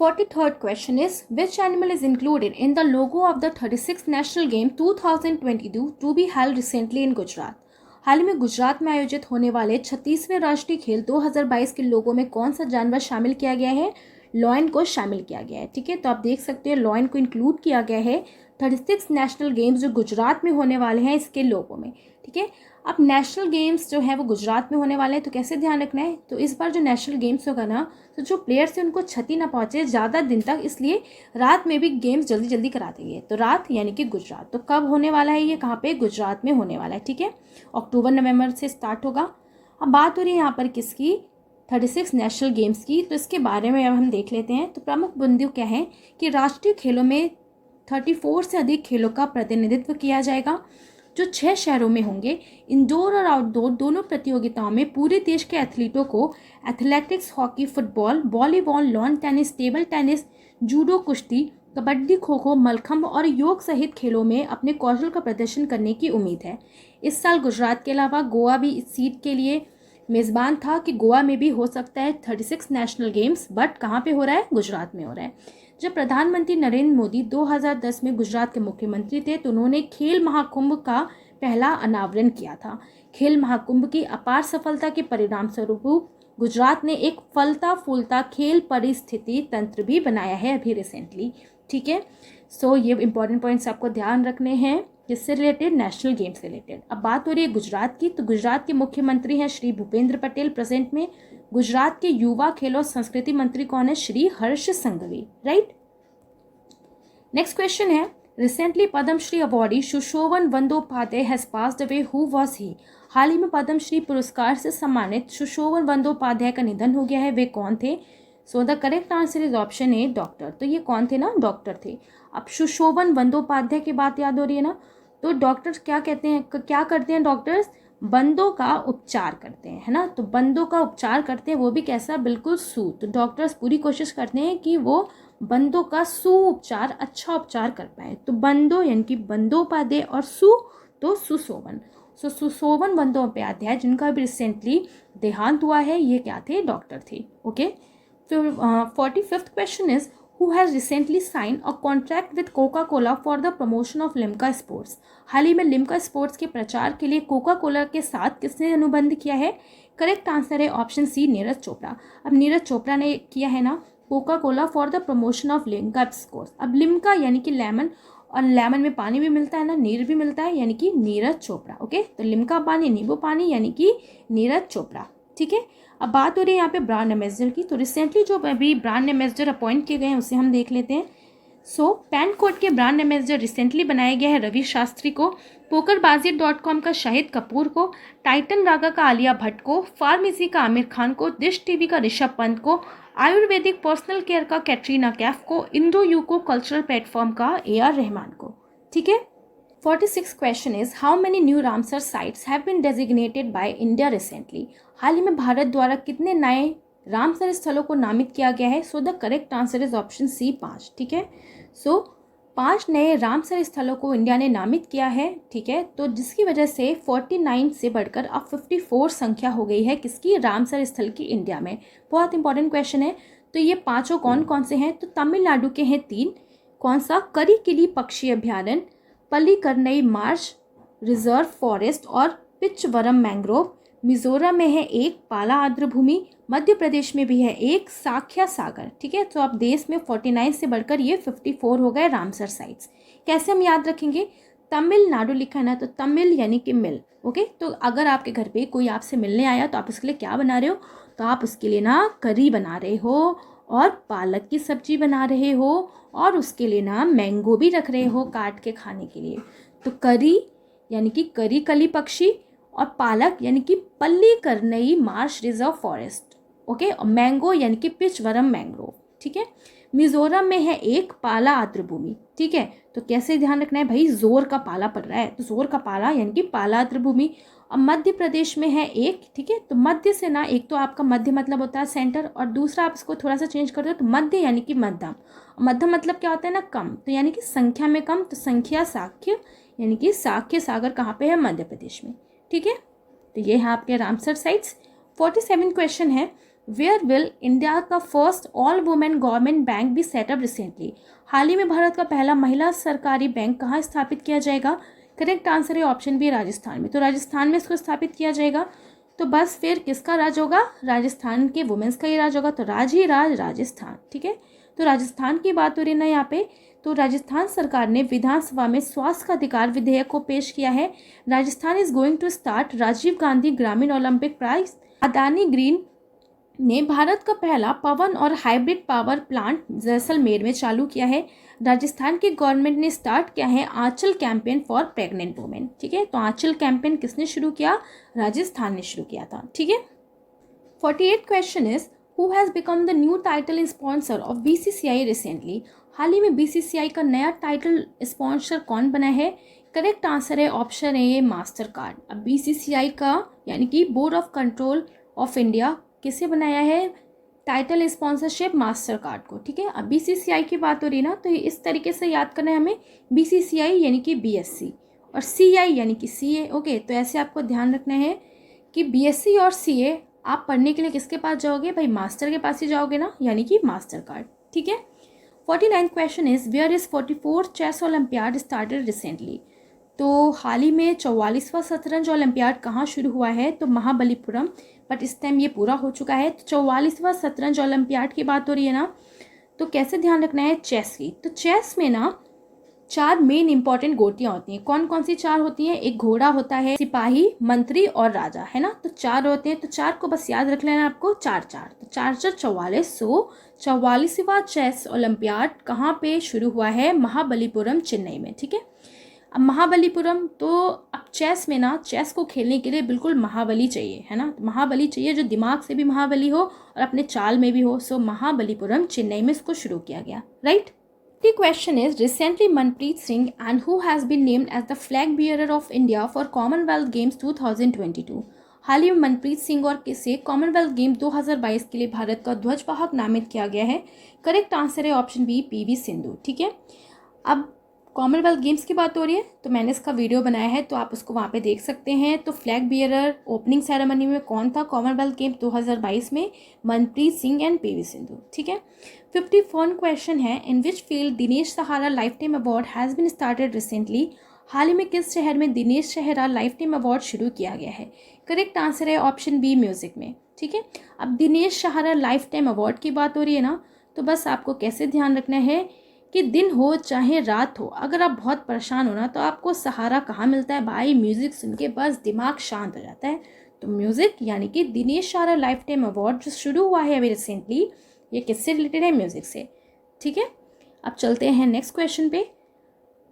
43rd question is which animal is included in the logo of the 36th National Game 2022 to be held recently in Gujarat। हाल ही में गुजरात में आयोजित होने वाले 36वें राष्ट्रीय खेल 2022 के लोगों में कौन सा जानवर शामिल किया गया है? लॉयन को शामिल किया गया है। ठीक है, तो आप देख सकते हैं लॉयन को इंक्लूड किया गया है 36 नेशनल गेम्स जो गुजरात में होने वाले हैं इसके लोगों में। ठीक है, अब नेशनल गेम्स जो है वो गुजरात में होने वाले हैं, तो कैसे ध्यान रखना है? तो इस बार जो नेशनल गेम्स होगा ना, तो जो प्लेयर्स हैं उनको क्षति ना पहुंचे ज़्यादा दिन तक, इसलिए रात में भी गेम्स जल्दी जल्दी करा देंगे। तो रात यानी कि गुजरात। तो कब होने वाला है ये? कहाँ पे? गुजरात में होने वाला है। ठीक है, अक्टूबर नवंबर से स्टार्ट होगा। अब बात हो रही है यहाँ पर किसकी? 36 नेशनल गेम्स की। तो इसके बारे में अब हम देख लेते हैं। तो प्रमुख बिंदु क्या है कि राष्ट्रीय खेलों में 34 से अधिक खेलों का प्रतिनिधित्व किया जाएगा जो 6 शहरों में होंगे। इंडोर और आउटडोर दोनों प्रतियोगिताओं में पूरे देश के एथलीटों को athletics, hockey, football, volleyball, lawn tennis, table tennis, judo, कुश्ती, कबड्डी, खो खो, मलखंभ और योग सहित खेलों में अपने कौशल का प्रदर्शन करने की उम्मीद है। इस साल गुजरात के अलावा गोवा भी इस सीट के लिए मेज़बान था कि गोवा में भी हो सकता है 36 नेशनल गेम्स, बट कहाँ पे हो रहा है? गुजरात में हो रहा है। जब प्रधानमंत्री नरेंद्र मोदी 2010 में गुजरात के मुख्यमंत्री थे तो उन्होंने खेल महाकुंभ का पहला अनावरण किया था। खेल महाकुंभ की अपार सफलता के परिणाम स्वरूप गुजरात ने एक फलता फूलता खेल परिस्थिति तंत्र भी बनाया है अभी रिसेंटली, ठीक है। सो ये इंपॉर्टेंट पॉइंट्स आपको ध्यान रखने हैं, किससे रिलेटेड, नेशनल गेम्स से रिलेटेड। अब बात हो रही है गुजरात की, तो गुजरात के मुख्यमंत्री हैं श्री भूपेंद्र पटेल प्रेजेंट में। गुजरात के युवा खेल और संस्कृति मंत्री कौन है, Shri Harsh Sanghavi, right. Next question है, recently Padmashri awardee Sushobhan Bandopadhyay has passed away, who was he. हाल ही में पद्मश्री पुरस्कार से सम्मानित सुशोभन बंदोपाध्याय का निधन हो गया है, वे कौन थे। सो the correct answer is option A, doctor. तो ये कौन थे ना, डॉक्टर थे। अब सुशोभन बंदोपाध्याय की बात याद हो रही है ना, तो डॉक्टर्स क्या कहते हैं, क्या करते हैं डॉक्टर्स, बंदों का उपचार करते हैं, है ना। तो बंदों का उपचार करते हैं, वो भी कैसा, बिल्कुल सु। तो डॉक्टर्स पूरी कोशिश करते हैं कि वो बंदों का सु उपचार, अच्छा उपचार कर पाए। तो बंदो यानी कि बंदोपाध्याय और सु तो सुशोभन। सो सुशोभन बंदोपाध्याय जिनका भी रिसेंटली देहांत हुआ है, ये क्या थे, डॉक्टर थे, ओके। फिर 45th question is, who has recently sign a contract with Coca Cola for the promotion of Limca sports. हाल ही में लिम्का स्पोर्ट्स के प्रचार के लिए कोका कोला के साथ किसने अनुबंध किया है। करेक्ट आंसर है ऑप्शन सी, नीरज चोपड़ा। अब नीरज चोपड़ा ने किया है ना Coca Cola for the promotion of Limca sports. अब लिम्का यानी कि लेमन, और लेमन में पानी भी मिलता है ना, नीर भी मिलता है, यानी कि नीरज चोपड़ा, ओके। तो लिम्का पानी, नींबू पानी, यानी कि नीरज चोपड़ा, ठीक है। अब बात हो रही है यहाँ पे ब्रांड एम्बेसडर की, तो रिसेंटली जो अभी ब्रांड एम्बेसडर अपॉइंट किए गए हैं उसे हम देख लेते हैं। सो पैन कोड के ब्रांड एम्बेसडर रिसेंटली बनाया गया है रवि शास्त्री को, पोकरबाजी.com का शाहिद कपूर को, टाइटन रागा का आलिया भट्ट को, फार्मेसी का आमिर खान को, डिश टीवी का ऋषभ पंत को, आयुर्वेदिक पर्सनल केयर का कैटरीना कैफ को, इंडो यूको कल्चरल प्लेटफॉर्म का AR रहमान को, ठीक है। 46 question is, how many new Ramsar sites have been designated by India recently. हाल ही में भारत द्वारा कितने नए रामसर स्थलों को नामित किया गया है। So the correct answer is option C, 5, ठीक है। सो 5 नए रामसर स्थलों को इंडिया ने नामित किया है, ठीक है। तो जिसकी वजह से 49 से बढ़कर अब 54 संख्या हो गई है किसकी, रामसर स्थल की इंडिया में। बहुत इंपॉर्टेंट क्वेश्चन है। तो ये पांचों कौन कौन से हैं, तो तमिलनाडु के हैं 3, कौन सा, करिकिली पक्षी अभ्यारण्य, पल्लीकरनई मार्श रिजर्व फॉरेस्ट और पिचवरम मैंग्रोव। मिजोरम में है 1, पाला आर्द्र भूमि। मध्य प्रदेश में भी है 1, साख्या सागर, ठीक है। तो अब देश में 49 से बढ़कर ये 54 हो गए रामसर साइट्स। कैसे हम याद रखेंगे, तमिलनाडु लिखा है ना, तो तमिल यानी कि मिल, ओके। तो अगर आपके घर पे कोई आपसे मिलने आया तो आप उसके लिए क्या बना रहे हो, तो आप उसके लिए ना करी बना रहे हो और पालक की सब्जी बना रहे हो और उसके लिए ना मैंगो भी रख रहे हो काट के खाने के लिए। तो करी यानी कि करी कली पक्षी, और पालक यानी कि Pallikaranai Marsh reserve forest, okay. और मैंगो यानी कि पिचवरम मैंग्रोव, ठीक है। मिजोरम में है 1, पाला आर्द्र भूमि, ठीक है। तो कैसे ध्यान रखना है भाई, जोर का पाला पड़ रहा है, तो जोर का पाला यानी कि पाला आर्द्र भूमि। और मध्य प्रदेश में है 1, ठीक है। तो मध्य से ना, एक तो आपका मध्य मतलब होता है सेंटर, और दूसरा आप इसको थोड़ा सा चेंज कर दो तो मध्य यानी कि मध्यम। मध्यम मतलब क्या होता है ना, कम, तो यानी कि संख्या में कम, तो संख्या साख्य यानी कि साख्य सागर कहाँ पे है, मध्य प्रदेश में, ठीक है। तो ये है आपके रामसर साइट्स। 47 क्वेश्चन है, वेयर विल इंडिया का first all women government bank be set up recently. हाल ही में भारत का पहला महिला सरकारी बैंक कहाँ स्थापित किया जाएगा। करेक्ट आंसर है ऑप्शन बी, राजस्थान में। तो राजस्थान में इसको स्थापित किया जाएगा। तो बस फिर किसका राज होगा, राजस्थान के वुमेन्स का ही राज होगा, तो राज ही राज राजस्थान, ठीक है। तो राजस्थान की बात हो रही है ना यहाँ पे, तो राजस्थान सरकार ने विधानसभा में स्वास्थ्य का अधिकार विधेयक को पेश किया है। Rajasthan is going to start Rajiv Gandhi Grameen Olympic prize. Adani green ने भारत का पहला पवन और हाइब्रिड पावर प्लांट जैसलमेर में चालू किया है। राजस्थान की गवर्नमेंट ने स्टार्ट किया है आंचल कैंपेन फॉर प्रेग्नेंट वुमेन, ठीक है। तो आंचल कैंपेन किसने शुरू किया, राजस्थान ने शुरू किया था, ठीक है। 48 question is, who has become the new title sponsor of BCCI recently. हाल ही में BCCI का नया टाइटल स्पॉन्सर कौन बना है। करेक्ट आंसर है ऑप्शन ए, मास्टर कार्ड। अब BCCI का यानी कि board of control of India किसे बनाया है टाइटल स्पॉन्सरशिप, मास्टर कार्ड को, ठीक है। अब BCCI की बात हो रही है ना, तो इस तरीके से याद करना है हमें, BCCI यानी कि BSc और CI यानी कि CA, ओके। तो ऐसे आपको ध्यान रखना है कि BSc और CA आप पढ़ने के लिए किसके पास जाओगे भाई, मास्टर के पास ही जाओगे ना, यानी कि मास्टर कार्ड, ठीक है। 49 question is, where is 44 chess olympiad started recently. तो हाल ही में 44वां शतरंज ओलंपियाड कहाँ शुरू हुआ है, तो महाबलीपुरम बट इस टाइम ये पूरा हो चुका है। तो 44वां शतरंज ओलंपियाड की बात हो रही है ना, तो कैसे ध्यान रखना है चेस की। तो चेस में ना 4 मेन इंपॉर्टेंट गोटियां होती हैं। कौन कौन सी 4 होती हैं? एक घोड़ा होता है, सिपाही, मंत्री और राजा, है ना। तो 4 होते हैं, तो 4 को बस याद रख लेना आपको, 4 4, तो 4 4 44। 44वां चेस ओलंपियाड कहाँ पे शुरू हुआ है? महाबलीपुरम, चेन्नई में, ठीक है। अब महाबलीपुरम, तो अब चेस में ना, चेस को खेलने के लिए बिल्कुल महाबली चाहिए, है ना। महाबली चाहिए जो दिमाग से भी महाबली हो और अपने चाल में भी हो। सो महाबलीपुरम, चेन्नई में इसको शुरू किया गया, right. The question is, recently Manpreet Singh and who has been named as the flag bearer of India for Commonwealth Games 2022। हाल ही में मनप्रीत सिंह और किसे कॉमनवेल्थ गेम 2022 के लिए भारत का ध्वजवाहक नामित किया गया है? करेक्ट आंसर है ऑप्शन बी, पीवी सिंधु, ठीक है। अब कॉमनवेल्थ गेम्स की बात हो रही है, तो मैंने इसका वीडियो बनाया है, तो आप उसको वहाँ पे देख सकते हैं। तो फ्लैग बियरर ओपनिंग सेरेमनी में कौन था कॉमनवेल्थ गेम 2022 में? मनप्रीत सिंह एंड पीवी सिंधु, ठीक है। 51 क्वेश्चन है, in which field Dinesh Sahara life time award has been started recently. हाल ही में किस शहर में Dinesh Sahara life time award शुरू किया गया है? करेक्ट आंसर है ऑप्शन बी, म्यूजिक में, ठीक है। अब Dinesh Sahara life time award की बात हो रही है ना, तो बस आपको कैसे ध्यान रखना है कि दिन हो चाहे रात हो, अगर आप बहुत परेशान हो ना, तो आपको सहारा कहाँ मिलता है भाई? म्यूज़िक सुन के बस दिमाग शांत हो जाता है। तो म्यूज़िक, यानी कि Dinesh Sahara life time award जो शुरू हुआ है अभी रिसेंटली, ये किससे रिलेटेड है? म्यूज़िक से, ठीक है। अब चलते हैं नेक्स्ट क्वेश्चन पे।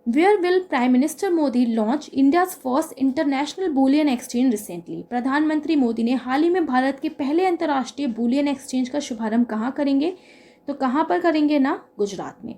Where will prime minister Modi launch India's first international bullion exchange recently. प्रधानमंत्री मोदी ने हाल ही में भारत के पहले अंतर्राष्ट्रीय बुलियन एक्सचेंज का शुभारंभ कहाँ करेंगे? तो कहाँ पर करेंगे ना? गुजरात में।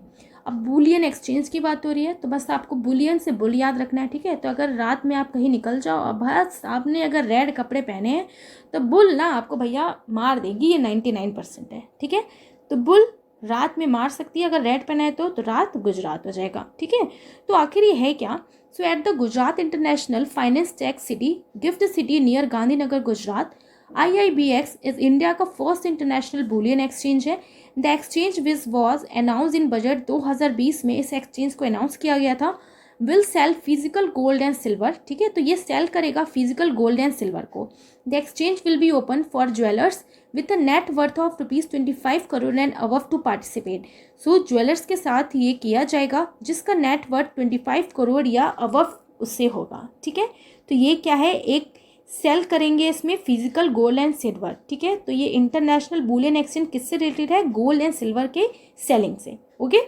अब बुलियन एक्सचेंज की बात हो रही है, तो बस आपको बुलियन से बुल याद रखना है, ठीक है। तो अगर रात में आप कहीं निकल जाओ, अब बस आपने अगर रेड कपड़े पहने हैं, तो बुल ना आपको भैया मार देगी, ये 99% है, ठीक है। तो बुल रात में मार सकती है, अगर रेड पहना है तो रात गुजरात हो जाएगा, ठीक है। तो आखिर ये है क्या? So at the Gujarat international finance tech city, gift city near Gandhinagar, Gujarat, IIBX is India का फर्स्ट इंटरनेशनल बुलियन एक्सचेंज है। The exchange which was announce in budget 2020 में इस एक्सचेंज को अनाउंस किया गया था। Will sell physical gold and silver, ठीक है। तो ये सेल करेगा फिजिकल गोल्ड एंड सिल्वर को। The exchange will be open for jewellers with a net worth of ₹25 crore and above to participate. So jewellers के साथ ये किया जाएगा जिसका नेट वर्थ 25 करोड़ या अबव उससे होगा, ठीक है। तो ये क्या है? एक सेल करेंगे इसमें फिजिकल गोल्ड एंड सिल्वर, ठीक है। तो ये इंटरनेशनल बुलियन एक्सचेंज किससे रिलेटेड है? गोल्ड एंड सिल्वर के सेलिंग से, ओके।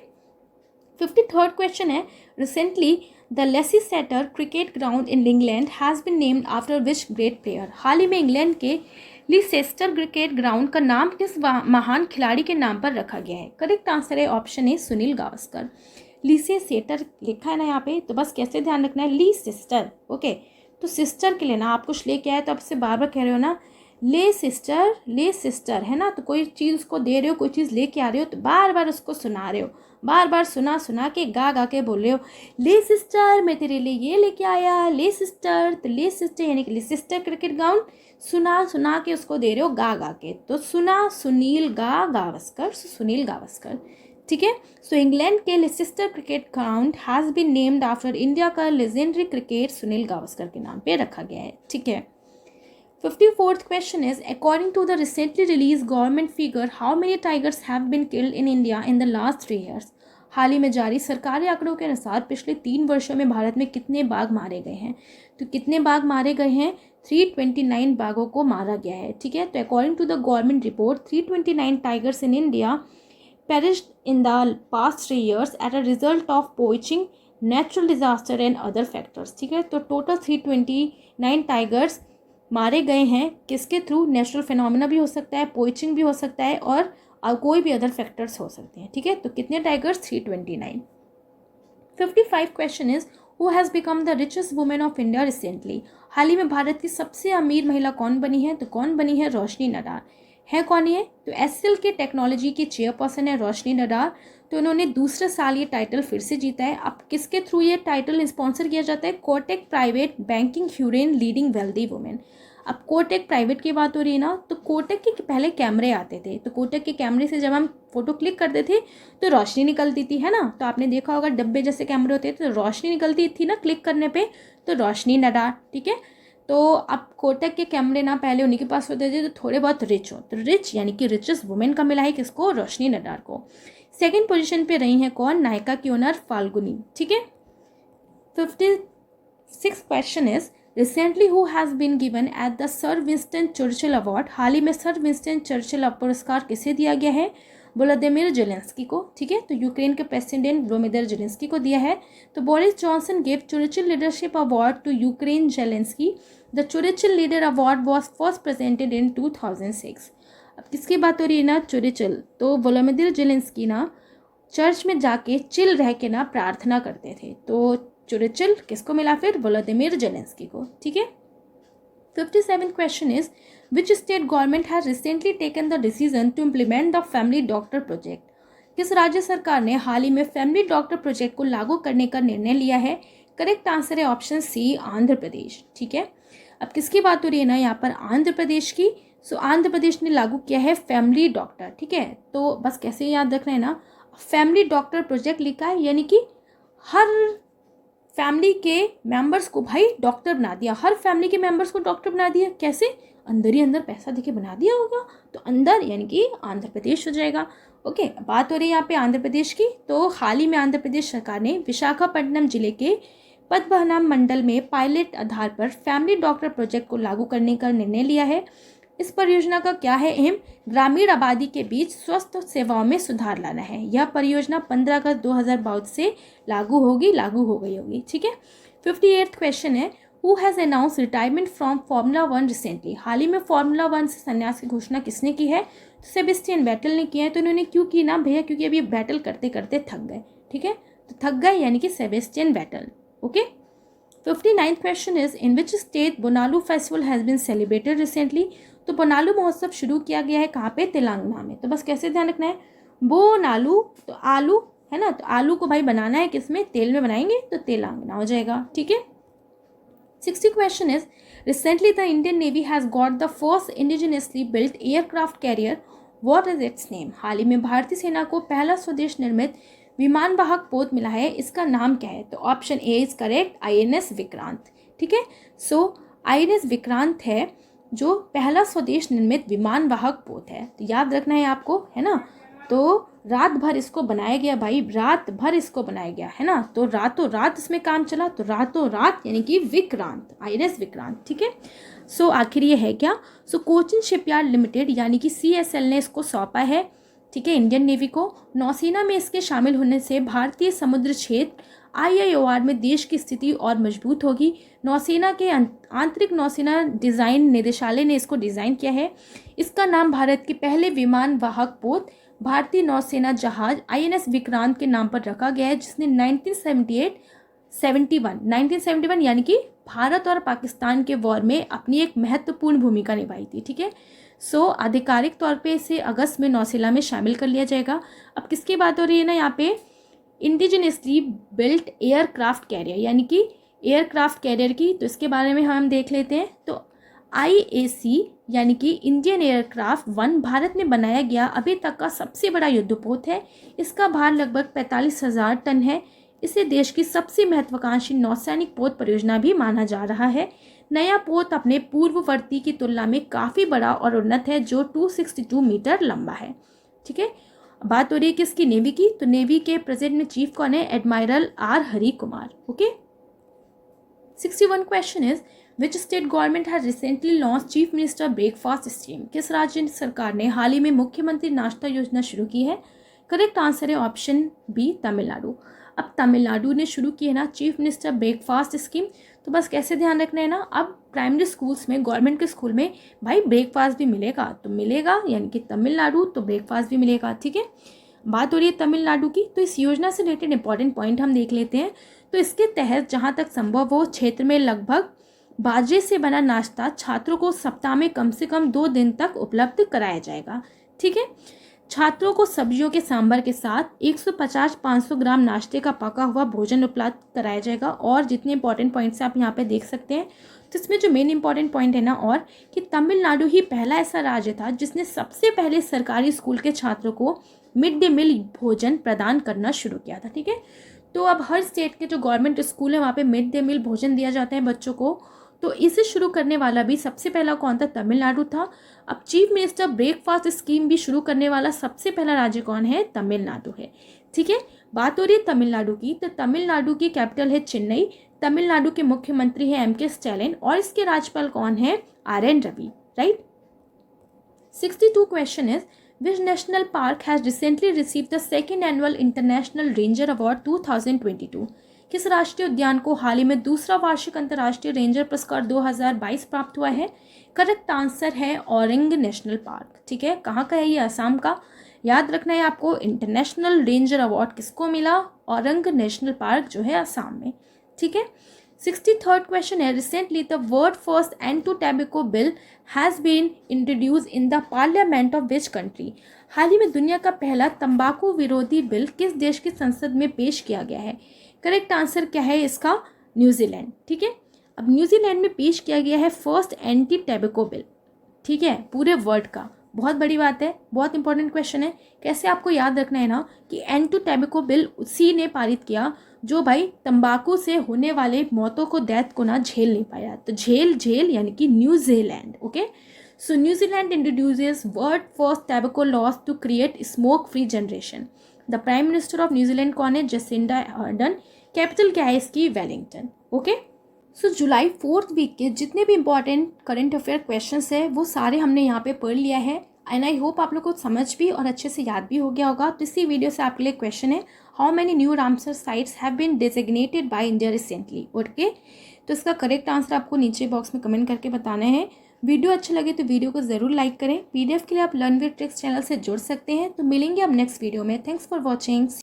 53rd क्वेश्चन है, recently the Leicester cricket ground in England has been named after which great player. हाल ही में इंग्लैंड के लीसेस्टर क्रिकेट ग्राउंड का नाम किस महान खिलाड़ी के नाम पर रखा गया है? करेक्ट आंसर है ऑप्शन ए, सुनील गावस्कर। लीसेस्टर लिखा है ना यहाँ पे, तो बस कैसे ध्यान रखना है? Leicester, okay. तो सिस्टर के लिए ना आप कुछ लेके आए, तो आपसे बार बार कह रहे हो ना, ले सिस्टर, है ना। तो कोई चीज़ उसको दे रहे हो, कोई चीज़ लेके आ रहे हो, तो बार बार उसको सुना रहे हो, बार बार सुना सुना के गा के बोल रहे हो, ले सिस्टर मैं तेरे लिए ये लेके आया, ले सिस्टर। तो ले सिस्टर यानी कि ले सिस्टर क्रिकेट ग्राउंड, सुना सुना के उसको दे रहे हो गा के। तो सुना सुनील गावस्कर, सुनील गावस्कर, ठीक है। सो इंग्लैंड के Leicester cricket ground has been named after India का लेजेंडरी क्रिकेट सुनील गावस्कर के नाम पे रखा गया है, ठीक है। 54th question is, according to the recently release government figure, how many tigers have been killed in India in the last 3 years. हाल ही में जारी सरकारी आंकड़ों के अनुसार पिछले 3 वर्षों में भारत में कितने बाघ मारे गए हैं? तो कितने बाघ मारे गए हैं? 329 बाघों को मारा गया है, ठीक है। तो according to the government report, 329 tigers in India perished in the past 3 years as a result of poaching, natural disaster and other factors, ठीक है। तो टोटल 329 टाइगर्स मारे गए हैं, किसके थ्रू? नेचुरल फिनोमिना भी हो सकता है, पोइचिंग भी हो सकता है, और कोई भी अदर फैक्टर्स हो सकते हैं, ठीक है। तो कितने tigers? 329। 55 question is, who has become the richest women of India recently. हाल ही में भारत की सबसे अमीर महिला कौन बनी है? तो कौन बनी है? रोशनी नडार। है कौन ये? तो एसएल के टेक्नोलॉजी की चेयरपर्सन है रोशनी नडार। तो इन्होंने दूसरे साल ये टाइटल फिर से जीता है। अब किसके थ्रू ये टाइटल स्पॉन्सर किया जाता है? Kotak private banking Hurun leading wealthy women. अब कोटेक प्राइवेट की बात हो रही है ना, तो कोटेक के पहले कैमरे आते थे, तो कोटेक के कैमरे से जब हम फोटो क्लिक करते थे तो रोशनी निकलती थी, है ना। तो आपने देखा होगा डब्बे जैसे कैमरे होते थे, तो रोशनी निकलती थी ना क्लिक करने पे, तो रोशनी नडार, ठीक है। तो अब कोटक के कैमरे ना पहले उन्हीं के पास होते थे, तो थोड़े बहुत रिच हो, तो रिच यानी कि रिचेस्ट वुमेन का मिला है किसको, रोशनी नडार को। सेकंड पोजीशन पे रही हैं कौन, नायका की ओनर फाल्गुनी। ठीक है। 56 question is recently who has been given at the sir Winston Churchill award, हाल ही में सर विंस्टन चर्चिल पुरस्कार किसे दिया गया है, व्लादिमीर जेलेंस्की को। ठीक है, तो यूक्रेन के प्रेसिडेंट व्लादिमीर जेलेंस्की को दिया है। तो Boris Johnson gave Churchill leadership award to Ukraine Zelensky. The Churchill leader award was first presented in 2006। अब किसकी बात हो रही है ना, चर्चिल, तो व्लादिमीर जेलेंस्की ना चर्च में जाके चिल रह के ना प्रार्थना करते थे, तो चर्चिल किसको मिला फिर, व्लादिमीर जेलेंस्की को। ठीक है। 57 question is which state government has recently taken the decision to implement the family doctor project, किस राज्य सरकार ने हाल ही में फैमिली डॉक्टर प्रोजेक्ट को लागू करने का निर्णय लिया है। करेक्ट आंसर है ऑप्शन सी, आंध्र प्रदेश। ठीक है। अब किसकी बात हो रही है ना यहाँ पर, आंध्र प्रदेश की। सो आंध्र प्रदेश ने लागू किया है फैमिली डॉक्टर। ठीक है, तो बस कैसे याद रखना है ना, फैमिली डॉक्टर प्रोजेक्ट लिखा है, यानी कि हर फैमिली के मेंबर्स को भाई डॉक्टर बना दिया, हर फैमिली के मेंबर्स को डॉक्टर बना दिया। कैसे, अंदर ही अंदर पैसा देके बना दिया होगा, तो अंदर यानी कि आंध्र प्रदेश हो जाएगा। ओके, बात हो रही है यहाँ पे आंध्र प्रदेश की। तो हाल ही में आंध्र प्रदेश सरकार ने विशाखापट्टनम जिले के पद्मनाभ मंडल में पायलट आधार पर फैमिली डॉक्टर प्रोजेक्ट को लागू करने का निर्णय लिया है। इस परियोजना का क्या है एम, ग्रामीण आबादी के बीच स्वास्थ्य सेवाओं में सुधार लाना है। यह परियोजना 15 अगस्त 2022 से लागू हो गई होगी। ठीक है। 58th क्वेश्चन है who has announce retirement from formula 1 recently, हाल ही में फार्मूला 1 से संन्यास की घोषणा किसने की है, तो सेबेस्टियन वेटल ने किया है। तो इन्होंने क्यों की ना भैया, क्योंकि अभी बैटल करते करते थक गए। ठीक है, तो थक गए यानी कि Sebastian Vettel. Okay. 59th question is in which state Bonalu festival has been celebrated recently, तो बोनालू महोत्सव शुरू किया गया है कहाँ पे, तेलंगाना में। तो बस कैसे ध्यान रखना है, बोनालू तो आलू है ना, तो आलू को भाई बनाना है किसमें, तेल में बनाएंगे, तो तेलंगाना हो जाएगा। ठीक है। 60 question is recently the Indian navy has got the first indigenously built aircraft carrier, what is its name, हाल ही में भारतीय सेना को पहला स्वदेश निर्मित विमान वाहक पोत मिला है, इसका नाम क्या है, तो option A is correct, INS Vikrant. ठीक है। सो INS विक्रांत है जो पहला स्वदेश निर्मित विमान वाहक पोत है, तो याद रखना है आपको, है ना। तो रात भर इसको बनाया गया भाई, रात भर इसको बनाया गया, है ना, तो रातों रात इसमें काम चला, तो रातों रात यानी कि विक्रांत, INS विक्रांत। ठीक है। सो आखिर ये है क्या, सो कोचिन शिपयार्ड लिमिटेड यानी कि CSL ने इसको सौंपा है। ठीक है, इंडियन नेवी को। नौसेना में इसके शामिल होने से भारतीय समुद्र क्षेत्र IIOR में देश की स्थिति और मजबूत होगी। नौसेना के आंतरिक नौसेना डिज़ाइन निदेशालय ने इसको डिज़ाइन किया है। इसका नाम भारत के पहले विमान वाहक पोत भारतीय नौसेना जहाज INS विक्रांत के नाम पर रखा गया है, जिसने 1971 यानी कि भारत और पाकिस्तान के वॉर में अपनी एक महत्वपूर्ण भूमिका निभाई थी। ठीक है। सो आधिकारिक तौर पे इसे अगस्त में नौसेना में शामिल कर लिया जाएगा। अब किसकी बात हो रही है ना यहाँ पे, इंडिजिनियसली बिल्ट एयरक्राफ्ट कैरियर यानी कि एयरक्राफ्ट कैरियर की, तो इसके बारे में हम देख लेते हैं। तो IAC यानी कि इंडियन एयरक्राफ्ट 1 भारत में बनाया गया अभी तक का सबसे बड़ा युद्धपोत है। इसका भार लगभग 45,000 टन है। इसे देश की सबसे महत्वाकांक्षी नौसैनिक पोत परियोजना भी माना जा रहा है। नया पोत अपने पूर्ववर्ती की तुलना में काफ़ी बड़ा और उन्नत है, जो 262 मीटर लंबा है। ठीक है। बात हो रही है किसकी, नेवी की, तो नेवी के प्रेजेंट में चीफ कौन है, admiral R Hari Kumar. Okay. 61 question is which state government has recently launch chief minister breakfast scheme, किस राज्य सरकार ने हाल ही में मुख्यमंत्री नाश्ता योजना शुरू की है। करेक्ट आंसर है ऑप्शन बी, तमिलनाडु। अब तमिलनाडु ने शुरू की है ना चीफ मिनिस्टर ब्रेकफास्ट स्कीम, तो बस कैसे ध्यान रखना है ना, अब प्राइमरी स्कूल्स में, गवर्नमेंट के स्कूल में भाई ब्रेकफास्ट भी मिलेगा, तो मिलेगा यानी कि तमिलनाडु, तो ब्रेकफास्ट भी मिलेगा। ठीक है। बात हो रही है तमिलनाडु की, तो इस योजना से रिलेटेड इंपॉर्टेंट पॉइंट हम देख लेते हैं। तो इसके तहत जहाँ तक संभव हो क्षेत्र में लगभग बाजरे से बना नाश्ता छात्रों को सप्ताह में कम से कम 2 दिन तक उपलब्ध कराया जाएगा। ठीक है। छात्रों को सब्जियों के सांभर के साथ 150-500 ग्राम नाश्ते का पका हुआ भोजन उपलब्ध कराया जाएगा। और जितने इंपॉर्टेंट पॉइंट्स आप यहाँ पे देख सकते हैं, तो इसमें जो मेन इंपॉर्टेंट पॉइंट है ना, और कि तमिलनाडु ही पहला ऐसा राज्य था जिसने सबसे पहले सरकारी स्कूल के छात्रों को मिड डे मील भोजन प्रदान करना शुरू किया था। ठीक है। तो अब हर स्टेट के जो गवर्नमेंट स्कूल है वहाँ पे मिड डे मील भोजन दिया जाता है बच्चों को। तो इसे शुरू करने वाला भी सबसे पहला कौन था? तमिलनाडु था। अब चीफ मिनिस्टर ब्रेकफास्ट स्कीम भी शुरू करने वाला सबसे पहला राज्य कौन है? तमिलनाडु है। ठीक है, बात हो रही है तमिलनाडु की, तो तमिलनाडु की कैपिटल है चेन्नई। तमिलनाडु के मुख्यमंत्री हैं एम के स्टैलिन और इसके राज्यपाल कौन है? R N Ravi, right. 62 question is which national park has recently receive the second annual international ranger award 2022? किस राष्ट्रीय उद्यान को हाल ही में दूसरा वार्षिक अंतर्राष्ट्रीय रेंजर पुरस्कार 2022 प्राप्त हुआ है? करेक्ट आंसर है औरंग नेशनल पार्क। ठीक है, कहाँ का है ये? असम का। याद रखना है आपको, इंटरनेशनल रेंजर अवार्ड किसको मिला? औरंग नेशनल पार्क जो है असम में। ठीक है, 63rd क्वेश्चन है recently the world first end to tobacco bill has been introduce in the parliament of which country? हाल ही में दुनिया का पहला तंबाकू विरोधी बिल किस देश की संसद में पेश किया गया है? करेक्ट आंसर क्या है इसका? न्यूजीलैंड। ठीक है, अब न्यूजीलैंड में पेश किया गया है फर्स्ट एंटी टैबेको बिल। ठीक है, पूरे वर्ल्ड का, बहुत बड़ी बात है, बहुत इंपॉर्टेंट क्वेश्चन है। कैसे आपको याद रखना है ना कि एंटी टैबेको बिल उसी ने पारित किया जो भाई तंबाकू से होने वाले मौतों को, डेथ को ना झेल नहीं पाया। तो झेल यानी कि New Zealand. Okay, so New Zealand introduces world first tobacco laws to create smoke free generation. The prime minister of New Zealand कौन है? Jacinda Ardern. कैपिटल क्या है इसकी? Wellington. Okay, so July 4th week के जितने भी इंपॉर्टेंट करंट अफेयर क्वेश्चंस है वो सारे हमने यहाँ पे पढ़ लिया है एंड आई होप आप लोग को समझ भी और अच्छे से याद भी हो गया होगा। तो इसी वीडियो से आपके लिए क्वेश्चन है, how many new Ramsar sites have been designated by India recently? Okay, तो इसका करेक्ट आंसर आपको नीचे बॉक्स में कमेंट करके बताना है। वीडियो अच्छा लगे तो वीडियो को ज़रूर लाइक करें। PDF के लिए आप लर्न विद ट्रिक्स चैनल से जुड़ सकते हैं। तो मिलेंगे अब नेक्स्ट वीडियो में। Thanks for watching.